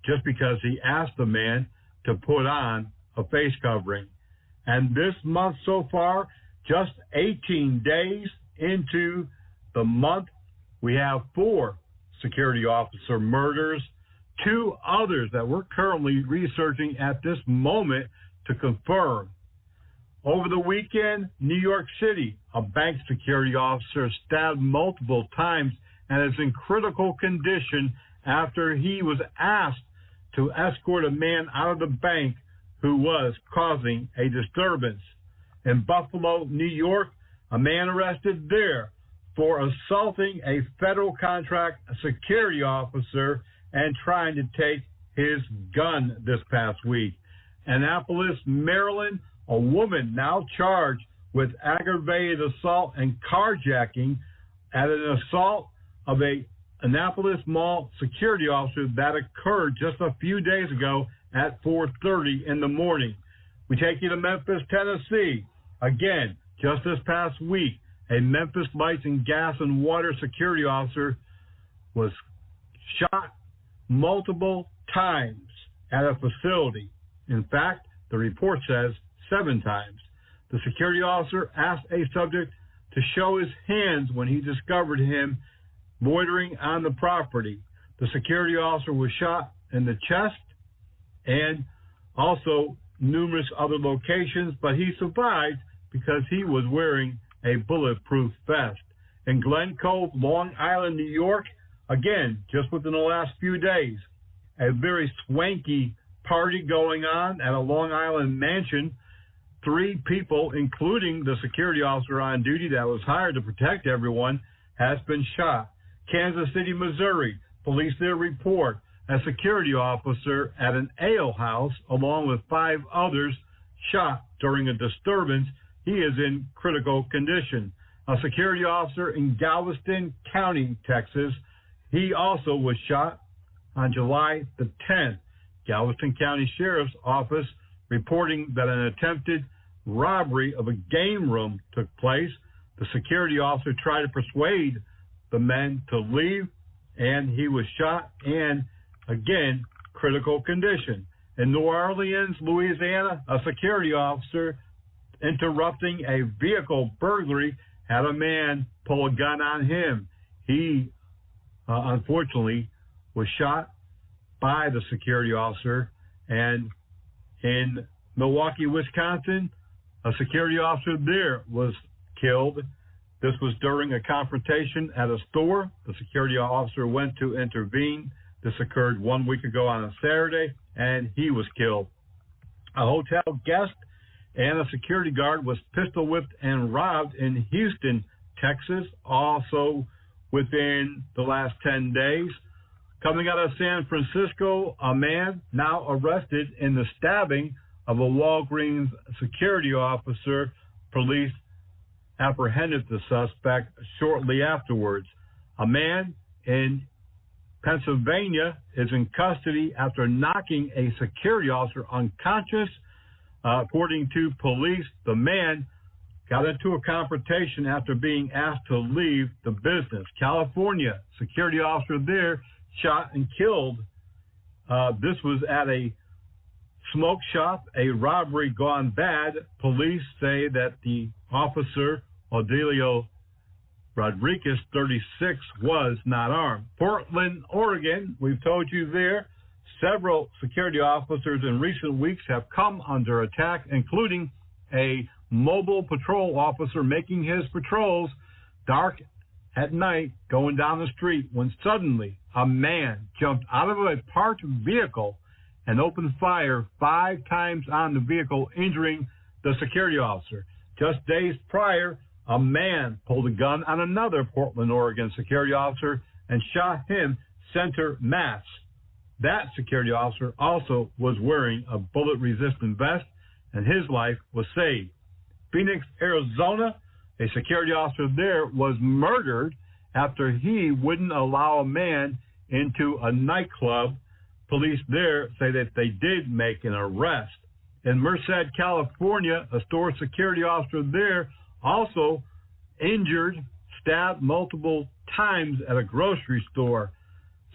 just because he asked the man to put on a face covering. And this month so far, just 18 days into the month, we have 4 security officer murders, 2 others that we're currently researching at this moment to confirm. Over the weekend, New York City, a bank security officer stabbed multiple times and is in critical condition after he was asked to escort a man out of the bank who was causing a disturbance. In Buffalo, New York, a man arrested there for assaulting a federal contract security officer and trying to take his gun this past week. Annapolis, Maryland, a woman now charged with aggravated assault and carjacking at an assault of a Annapolis Mall security officer that occurred just a few days ago at 4:30 in the morning. We take you to Memphis, Tennessee. Again, just this past week, a Memphis Lights and Gas and Water security officer was shot multiple times at a facility. In fact, the report says 7 times. The security officer asked a subject to show his hands when he discovered him loitering on the property. The security officer was shot in the chest and also numerous other locations, but he survived because he was wearing a bulletproof vest. In Glen Cove, Long Island, New York, again, just within the last few days, a very swanky party going on at a Long Island mansion. 3 people, including the security officer on duty that was hired to protect everyone, has been shot. Kansas City, Missouri, police there report a security officer at an ale house along with 5 others shot during a disturbance. He is in critical condition. A security officer in Galveston County, Texas, he also was shot on July the 10th. Galveston County Sheriff's Office reporting that an attempted robbery of a game room took place. The security officer tried to persuade the men to leave, and he was shot and, again, critical condition. In New Orleans, Louisiana, a security officer interrupting a vehicle burglary had a man pull a gun on him. He, unfortunately, was shot by the security officer. And in Milwaukee, Wisconsin, a security officer there was killed. This was during a confrontation at a store. The security officer went to intervene. This occurred 1 week ago on a Saturday, and he was killed. A hotel guest and a security guard was pistol whipped and robbed in Houston, Texas, also within the last 10 days. Coming out of San Francisco, a man now arrested in the stabbing of a Walgreens security officer. Police apprehended the suspect shortly afterwards. A man in Pennsylvania is in custody after knocking a security officer unconscious. According to police, the man got into a confrontation after being asked to leave the business. California, security officer there shot and killed. This was at a smoke shop, a robbery gone bad. Police say that the officer, Odelio Rodriguez, 36, was not armed. Portland, Oregon, we've told you there, several security officers in recent weeks have come under attack, including a mobile patrol officer making his patrols dark at night going down the street when suddenly a man jumped out of a parked vehicle and opened fire 5 times on the vehicle, injuring the security officer. Just days prior, a man pulled a gun on another Portland, Oregon security officer and shot him center mass. That security officer also was wearing a bullet-resistant vest, and his life was saved. Phoenix, Arizona, a security officer there was murdered after he wouldn't allow a man into a nightclub. Police there say that they did make an arrest. In Merced, California, a store security officer there also injured, stabbed multiple times at a grocery store.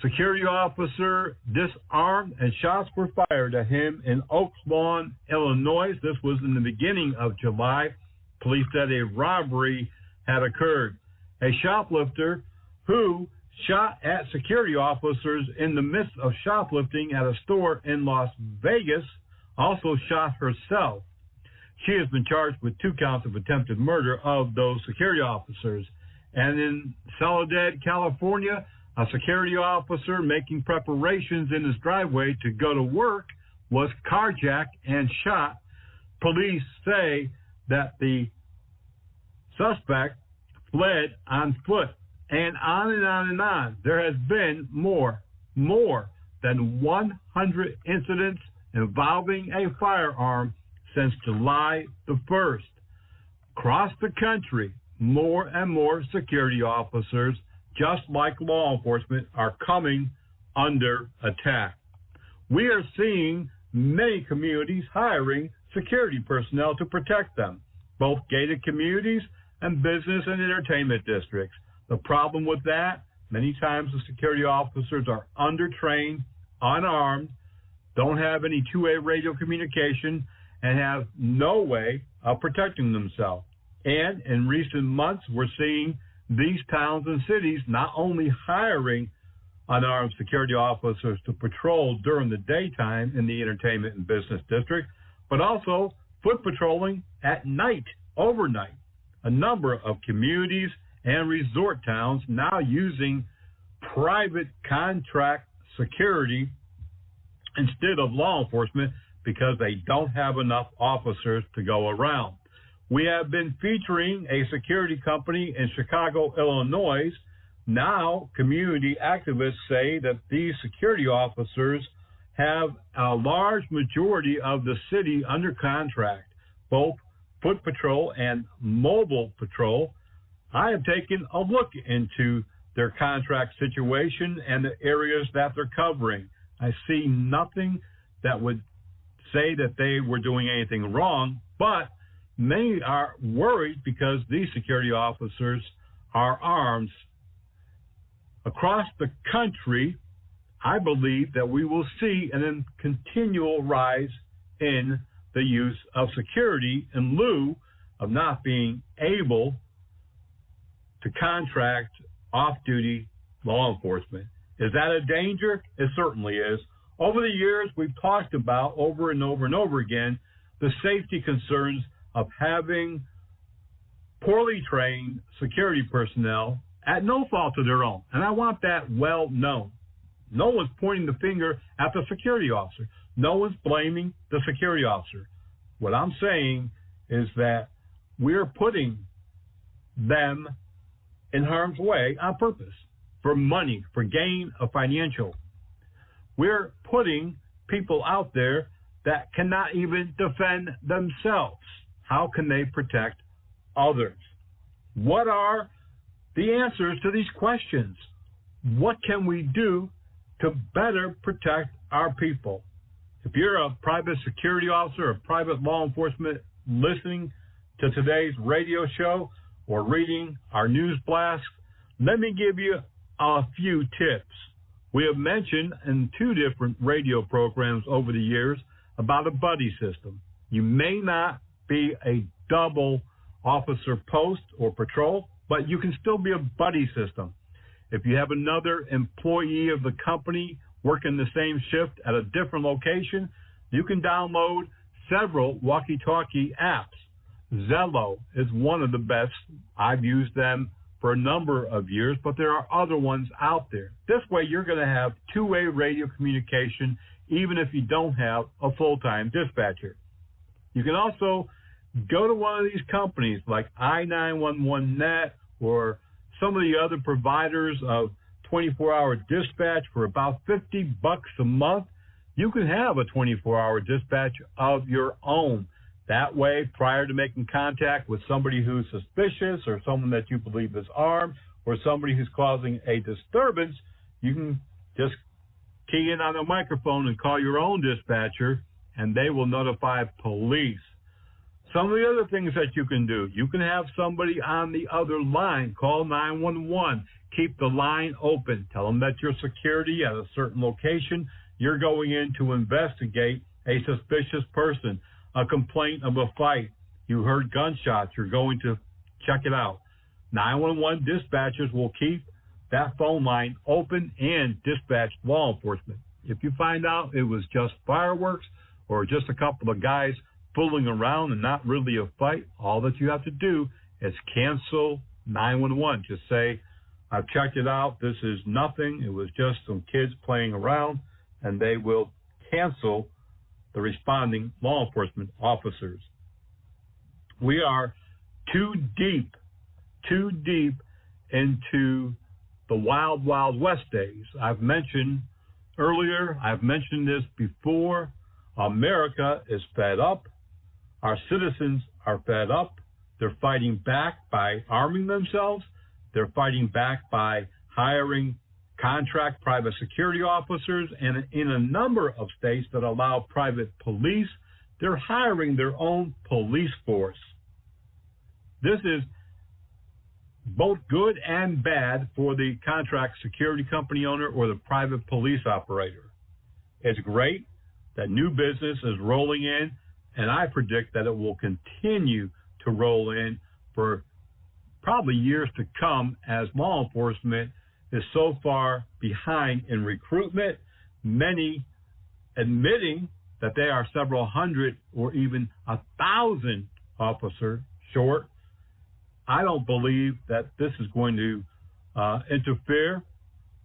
Security officer disarmed and shots were fired at him in Oak Lawn, Illinois. This was in the beginning of July. Police said a robbery had occurred. A shoplifter who shot at security officers in the midst of shoplifting at a store in Las Vegas also shot herself. She has been charged with 2 counts of attempted murder of those security officers. And in Soledad, California, a security officer making preparations in his driveway to go to work was carjacked and shot. Police say that the suspect fled on foot. And on and on and on. There has been more than 100 incidents involving a firearm since July the 1st. Across the country, more and more security officers, just like law enforcement, are coming under attack. We are seeing many communities hiring security personnel to protect them, both gated communities and business and entertainment districts. The problem with that, many times the security officers are undertrained, unarmed, don't have any two-way radio communication, and have no way of protecting themselves. And in recent months, we're seeing these towns and cities not only hiring unarmed security officers to patrol during the daytime in the entertainment and business district, but also foot patrolling at night, overnight. A number of communities and resort towns now using private contract security instead of law enforcement because they don't have enough officers to go around. We have been featuring a security company in Chicago, Illinois. Now, community activists say that these security officers have a large majority of the city under contract, both foot patrol and mobile patrol. I have taken a look into their contract situation and the areas that they're covering. I see nothing that would say that they were doing anything wrong, but many are worried because these security officers are armed. Across the country, I believe that we will see an continual rise in the use of security in lieu of not being able to contract off-duty law enforcement. Is that a danger? It certainly is. Over the years, we've talked about over and over and over again the safety concerns of having poorly trained security personnel at no fault of their own. And I want that well known. No one's pointing the finger at the security officer. No one's blaming the security officer. What I'm saying is that we're putting them in harm's way on purpose, for money, for gain of financial. We're putting people out there that cannot even defend themselves. How can they protect others? What are the answers to these questions? What can we do to better protect our people? If you're a private security officer or private law enforcement listening to today's radio show or reading our news blast, let me give you a few tips. We have mentioned in 2 different radio programs over the years about a buddy system. You may not be a double officer post or patrol, but you can still be a buddy system. If you have another employee of the company working the same shift at a different location, you can download several walkie-talkie apps. Zello is one of the best. I've used them for a number of years, but there are other ones out there. This way, you're going to have two-way radio communication, even if you don't have a full-time dispatcher. You can also go to one of these companies like I911Net or some of the other providers of 24-hour dispatch for about $50 a month. You can have a 24-hour dispatch of your own. That way, prior to making contact with somebody who's suspicious or someone that you believe is armed or somebody who's causing a disturbance, you can just key in on a microphone and call your own dispatcher, and they will notify police. Some of the other things that you can do, you can have somebody on the other line call 911. Keep the line open. Tell them that you're security at a certain location. You're going in to investigate a suspicious person, a complaint of a fight. You heard gunshots. You're going to check it out. 911 dispatchers will keep that phone line open and dispatch law enforcement. If you find out it was just fireworks or just a couple of guys fooling around and not really a fight, all that you have to do is cancel 911. Just say, I've checked it out. This is nothing. It was just some kids playing around, and they will cancel the responding law enforcement officers. We are too deep into the wild, wild west days. I've mentioned earlier, I've mentioned this before, America is fed up. Our citizens are fed up. They're fighting back by arming themselves. They're fighting back by hiring contract private security officers. And in a number of states that allow private police, they're hiring their own police force. This is both good and bad for the contract security company owner or the private police operator. It's great that new business is rolling in, and I predict that it will continue to roll in for probably years to come as law enforcement is so far behind in recruitment, many admitting that they are several hundred or even 1,000 officers short. I don't believe that this is going to interfere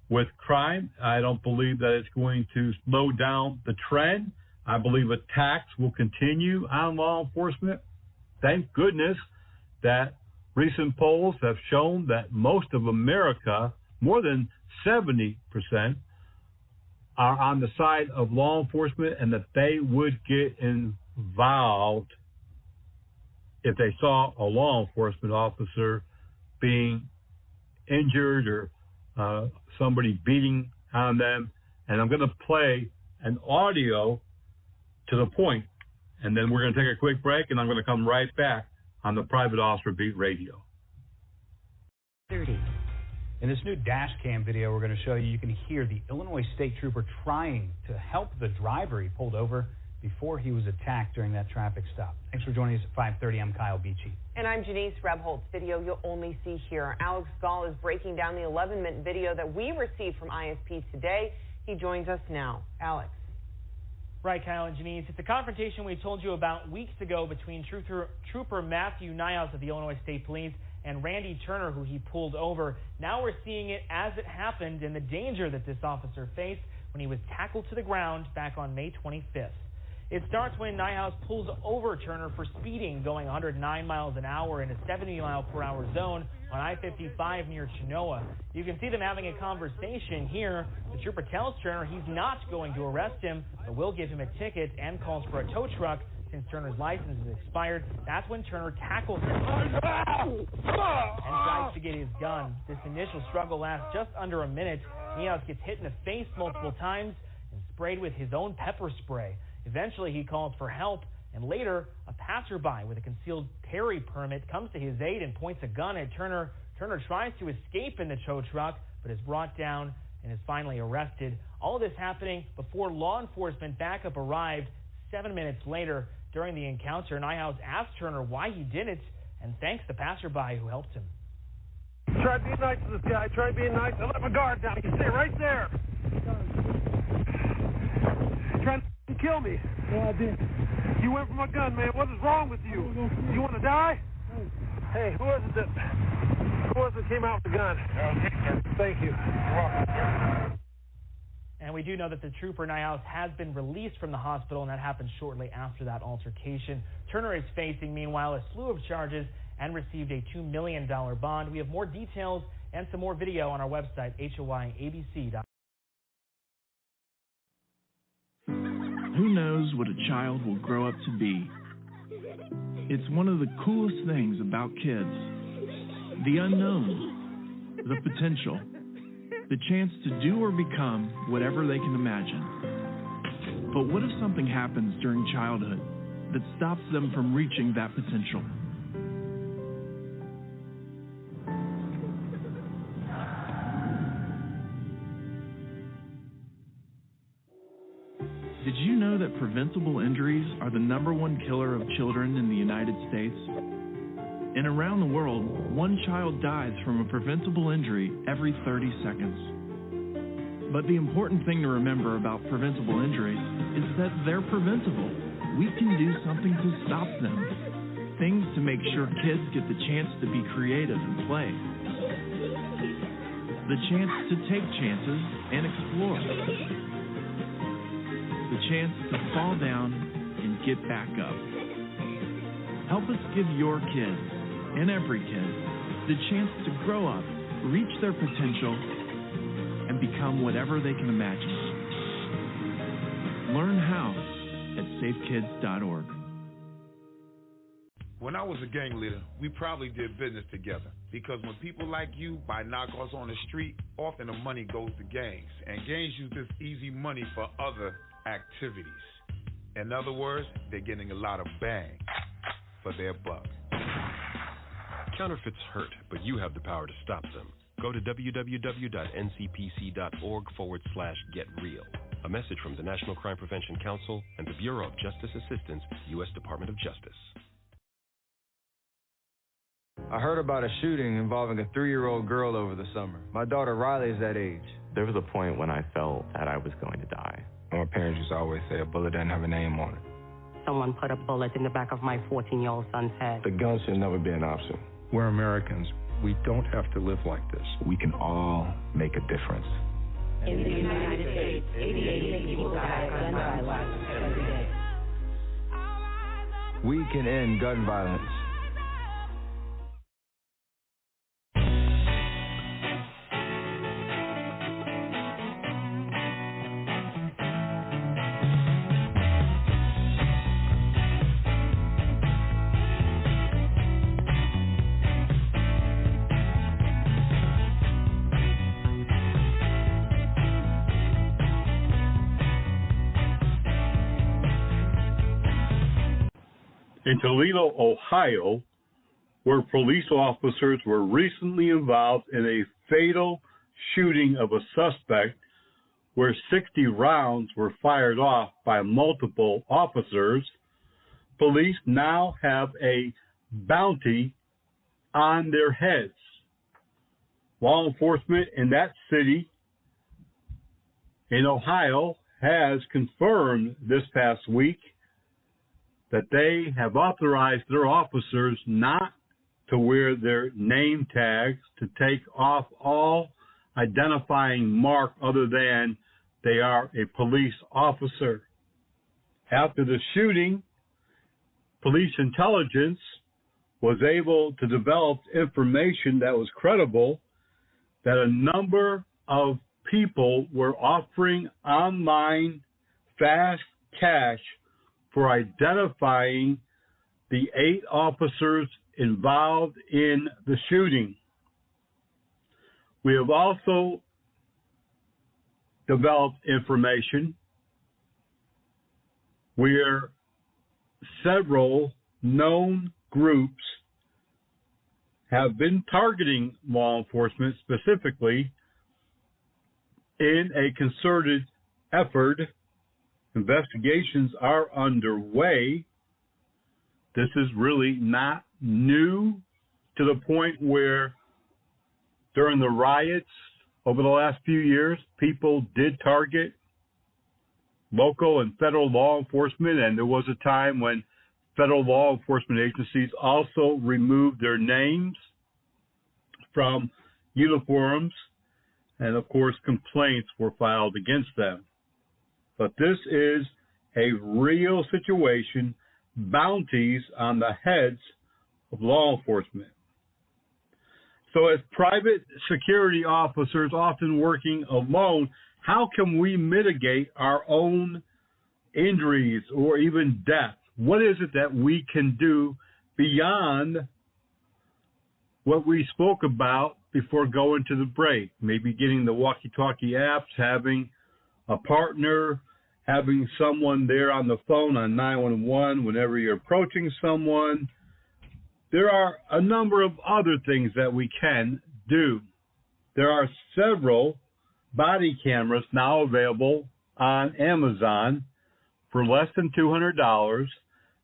with crime. I don't believe that it's going to slow down the trend. I believe attacks will continue on law enforcement. Thank goodness that recent polls have shown that most of America, more than 70%, are on the side of law enforcement and that they would get involved if they saw a law enforcement officer being injured or somebody beating on them. And I'm going to play an audio to the point, and then we're going to take a quick break, and I'm going to come right back on the Private Officer Beat Radio. 30. In this new dash cam video we're going to show you, you can hear the Illinois State Trooper trying to help the driver he pulled over before he was attacked during that traffic stop. Thanks for joining us at 5:30. I'm Kyle Beachy. And I'm Janice Rebholz. Video you'll only see here. Alex Gall is breaking down the 11-minute video that we received from ISP today. He joins us now. Alex. Right, Kyle and Janice. It's a confrontation we told you about weeks ago between Trooper Matthew Nyhouse of the Illinois State Police and Randy Turner, who he pulled over. Now we're seeing it as it happened and the danger that this officer faced when he was tackled to the ground back on May 25th. It starts when Nyhouse pulls over Turner for speeding, going 109 miles an hour in a 70-mile-per-hour zone on I-55 near Chenoa. You can see them having a conversation here. The trooper tells Turner he's not going to arrest him, but will give him a ticket and calls for a tow truck since Turner's license is expired. That's when Turner tackles him and tries to get his gun. This initial struggle lasts just under a minute. Nyhouse gets hit in the face multiple times and sprayed with his own pepper spray. Eventually, he calls for help, and later, a passerby with a concealed carry permit comes to his aid and points a gun at Turner. Turner tries to escape in the tow truck, but is brought down and is finally arrested. All of this happening before law enforcement backup arrived 7 minutes later, during the encounter, Nyhouse asked Turner why he did it and thanks the passerby who helped him. Tried being nice to this guy. Tried being nice. I let my guard down. You stay right there. Trying to kill me. Yeah, I did. You went for my gun, man. What is wrong with you? You want to die? Hey, who was it that came out with the gun? Thank you. You're welcome. And we do know that the trooper Nyhouse has been released from the hospital, and that happened shortly after that altercation. Turner is facing, meanwhile, a slew of charges and received a $2 million bond. We have more details and some more video on our website, hoyabc.com. Who knows what a child will grow up to be? It's one of the coolest things about kids. The unknown, the potential, the chance to do or become whatever they can imagine. But what if something happens during childhood that stops them from reaching that potential? Did you know that preventable injuries are the #1 killer of children in the United States? And around the world, one child dies from a preventable injury every 30 seconds. But the important thing to remember about preventable injuries is that they're preventable. We can do something to stop them. Things to make sure kids get the chance to be creative and play. The chance to take chances and explore. The chance to fall down and get back up. Help us give your kids, and every kid, the chance to grow up, reach their potential, and become whatever they can imagine. Learn how at safekids.org. When I was a gang leader, we probably did business together because when people like you buy knockoffs on the street, often the money goes to gangs, and gangs use this easy money for other activities. In other words, they're getting a lot of bang for their buck. Counterfeits hurt, but you have the power to stop them. Go to www.ncpc.org/getreal. A message from the National Crime Prevention Council and the Bureau of Justice Assistance, U.S. Department of Justice. I heard about a shooting involving a 3-year-old girl over the summer. My daughter Riley is that age. There was a point when I felt that I was going to die. My parents used to always say a bullet doesn't have a name on it. Someone put a bullet in the back of my 14-year-old son's head. The gun should never be an option. We're Americans. We don't have to live like this. We can all make a difference. In the United States, 88 people die of gun violence every day. We can end gun violence. In Toledo, Ohio, where police officers were recently involved in a fatal shooting of a suspect where 60 rounds were fired off by multiple officers, police now have a bounty on their heads. Law enforcement in that city in Ohio has confirmed this past week that they have authorized their officers not to wear their name tags, to take off all identifying mark other than they are a police officer. After the shooting, police intelligence was able to develop information that was credible that a number of people were offering online fast cash for identifying the 8 officers involved in the shooting. We have also developed information where several known groups have been targeting law enforcement specifically in a concerted effort Investigations are underway. This is really not new to the point where during the riots over the last few years, people did target local and federal law enforcement, and there was a time when federal law enforcement agencies also removed their names from uniforms, and of course complaints were filed against them. But this is a real situation, bounties on the heads of law enforcement. So as private security officers often working alone, how can we mitigate our own injuries or even death? What is it that we can do beyond what we spoke about before going to the break? Maybe getting the walkie-talkie apps, having a partner, having someone there on the phone on 911 whenever you're approaching someone. There are a number of other things that we can do. There are several body cameras now available on Amazon for less than $200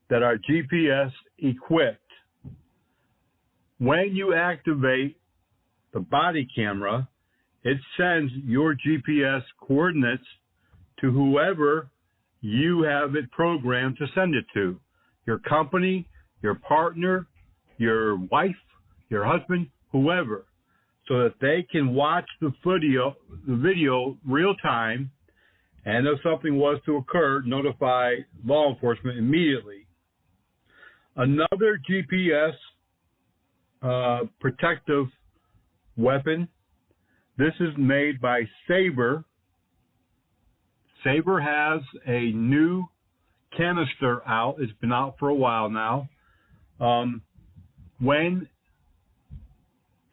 that are GPS equipped. When you activate the body camera, it sends your GPS coordinates to whoever you have it programmed to send it to. Your company, your partner, your wife, your husband, whoever, so that they can watch the video real time, and if something was to occur, notify law enforcement immediately. Another GPS protective weapon. This is made by Sabre. Sabre has a new canister out. It's been out for a while now. When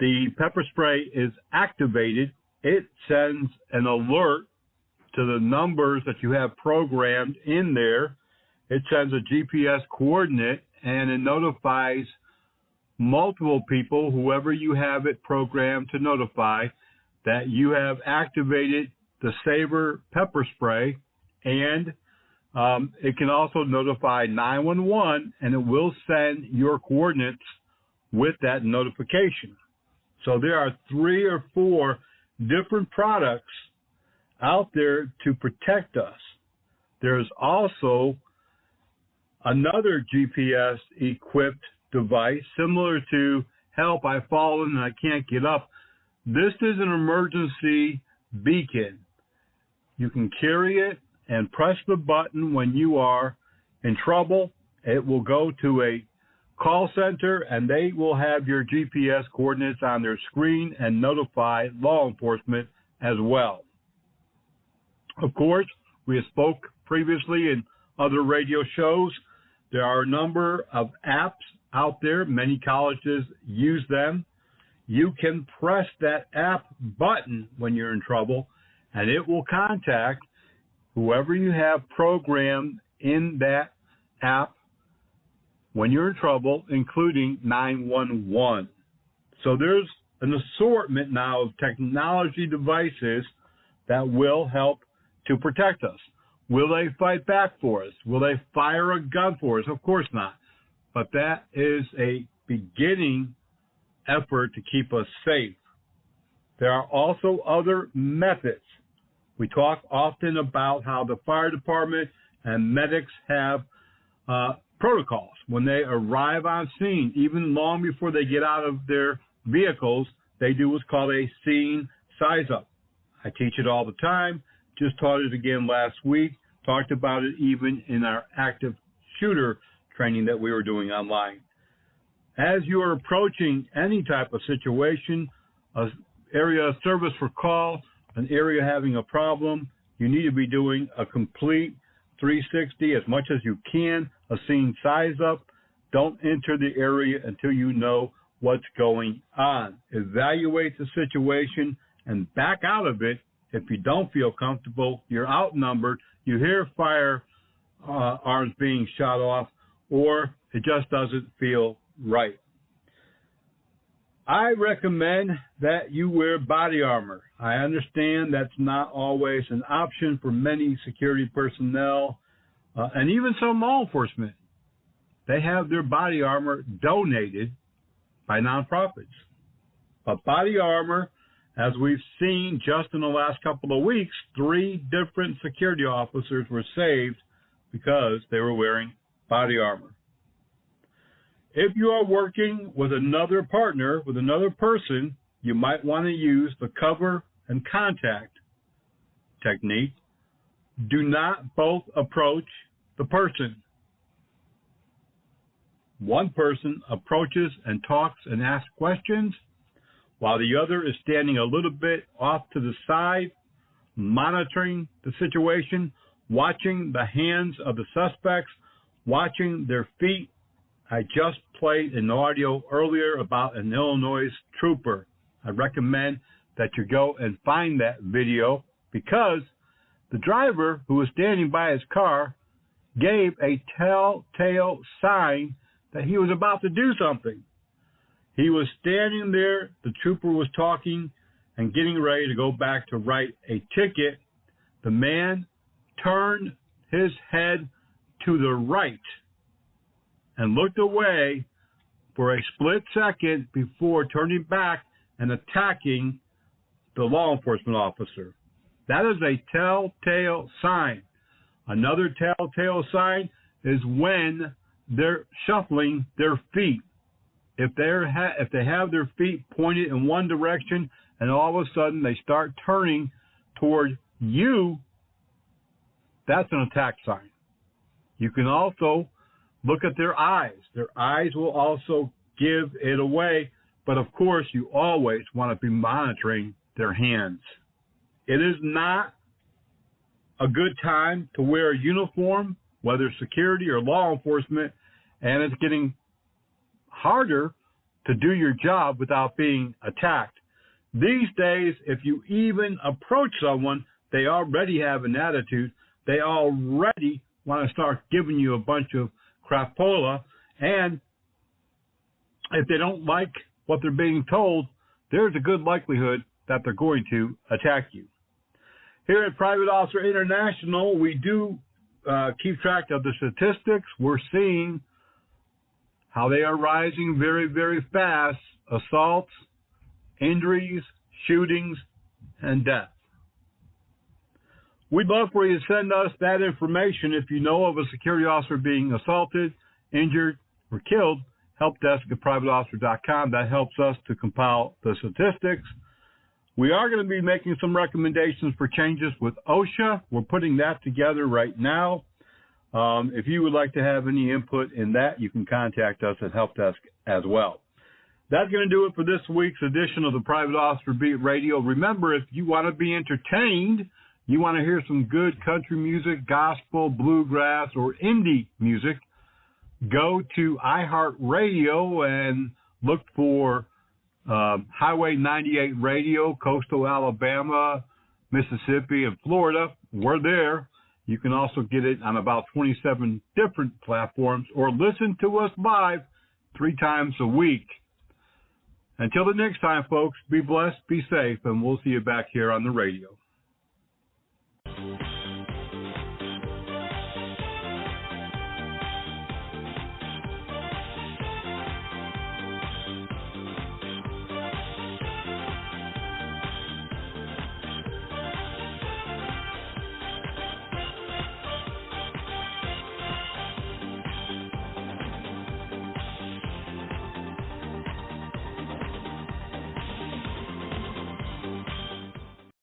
the pepper spray is activated, it sends an alert to the numbers that you have programmed in there. It sends a GPS coordinate, and it notifies multiple people, whoever you have it programmed to notify, that you have activated the Sabre pepper spray, and it can also notify 911, and it will send your coordinates with that notification. So there are 3 or 4 different products out there to protect us. There's also another GPS equipped device similar to help, I've fallen and I can't get up. This is an emergency beacon. You can carry it and press the button when you are in trouble. It will go to a call center, and they will have your GPS coordinates on their screen and notify law enforcement as well. Of course, we have spoke previously in other radio shows. There are a number of apps out there. Many colleges use them. You can press that app button when you're in trouble, and it will contact whoever you have programmed in that app when you're in trouble, including 911. So there's an assortment now of technology devices that will help to protect us. Will they fight back for us? Will they fire a gun for us? Of course not. But that is a beginning effort to keep us safe. There are also other methods. We talk often about how the fire department and medics have protocols. When they arrive on scene, even long before they get out of their vehicles, they do what's called a scene size up. I teach it all the time. Just taught it again last week. Talked about it even in our active shooter training that we were doing online. As you are approaching any type of situation, an area of service for call, an area having a problem, you need to be doing a complete 360 as much as you can, a scene size up. Don't enter the area until you know what's going on. Evaluate the situation and back out of it if you don't feel comfortable, you're outnumbered, you hear fire arms being shot off, or it just doesn't feel right. I recommend that you wear body armor. I understand that's not always an option for many security personnel and even some law enforcement. They have their body armor donated by nonprofits. But body armor, as we've seen just in the last couple of weeks, 3 different security officers were saved because they were wearing body armor. If you are working with another partner, with another person, you might want to use the cover and contact technique. Do not both approach the person. One person approaches and talks and asks questions, while the other is standing a little bit off to the side, monitoring the situation, watching the hands of the suspects, watching their feet. I just played an audio earlier about an Illinois trooper. I recommend that you go and find that video because the driver who was standing by his car gave a telltale sign that he was about to do something. He was standing there, the trooper was talking and getting ready to go back to write a ticket. The man turned his head to the right and looked away for a split second before turning back and attacking the law enforcement officer. That is a telltale sign. Another telltale sign is when they're shuffling their feet. If they have their feet pointed in one direction and all of a sudden they start turning toward you, that's an attack sign. You can also look at their eyes. Their eyes will also give it away, but of course you always want to be monitoring their hands. It is not a good time to wear a uniform, whether security or law enforcement, and it's getting harder to do your job without being attacked. These days, if you even approach someone, they already have an attitude. They already want to start giving you a bunch of crapola, and if they don't like what they're being told, there's a good likelihood that they're going to attack you. Here at Private Officer International, we do keep track of the statistics. We're seeing how they are rising very, very fast. Assaults, injuries, shootings, and death. We'd love for you to send us that information if you know of a security officer being assaulted, injured, or killed. Helpdesk@privateofficer.com. That helps us to compile the statistics. We are going to be making some recommendations for changes with OSHA. We're putting that together right now. If you would like to have any input in that, you can contact us at Helpdesk as well. That's going to do it for this week's edition of the Private Officer Beat Radio. Remember, if you want to be entertained, you want to hear some good country music, gospel, bluegrass, or indie music, go to iHeartRadio and look for Highway 98 Radio, Coastal Alabama, Mississippi, and Florida. We're there. You can also get it on about 27 different platforms or listen to us live 3 times a week. Until the next time, folks, be blessed, be safe, and we'll see you back here on the radio.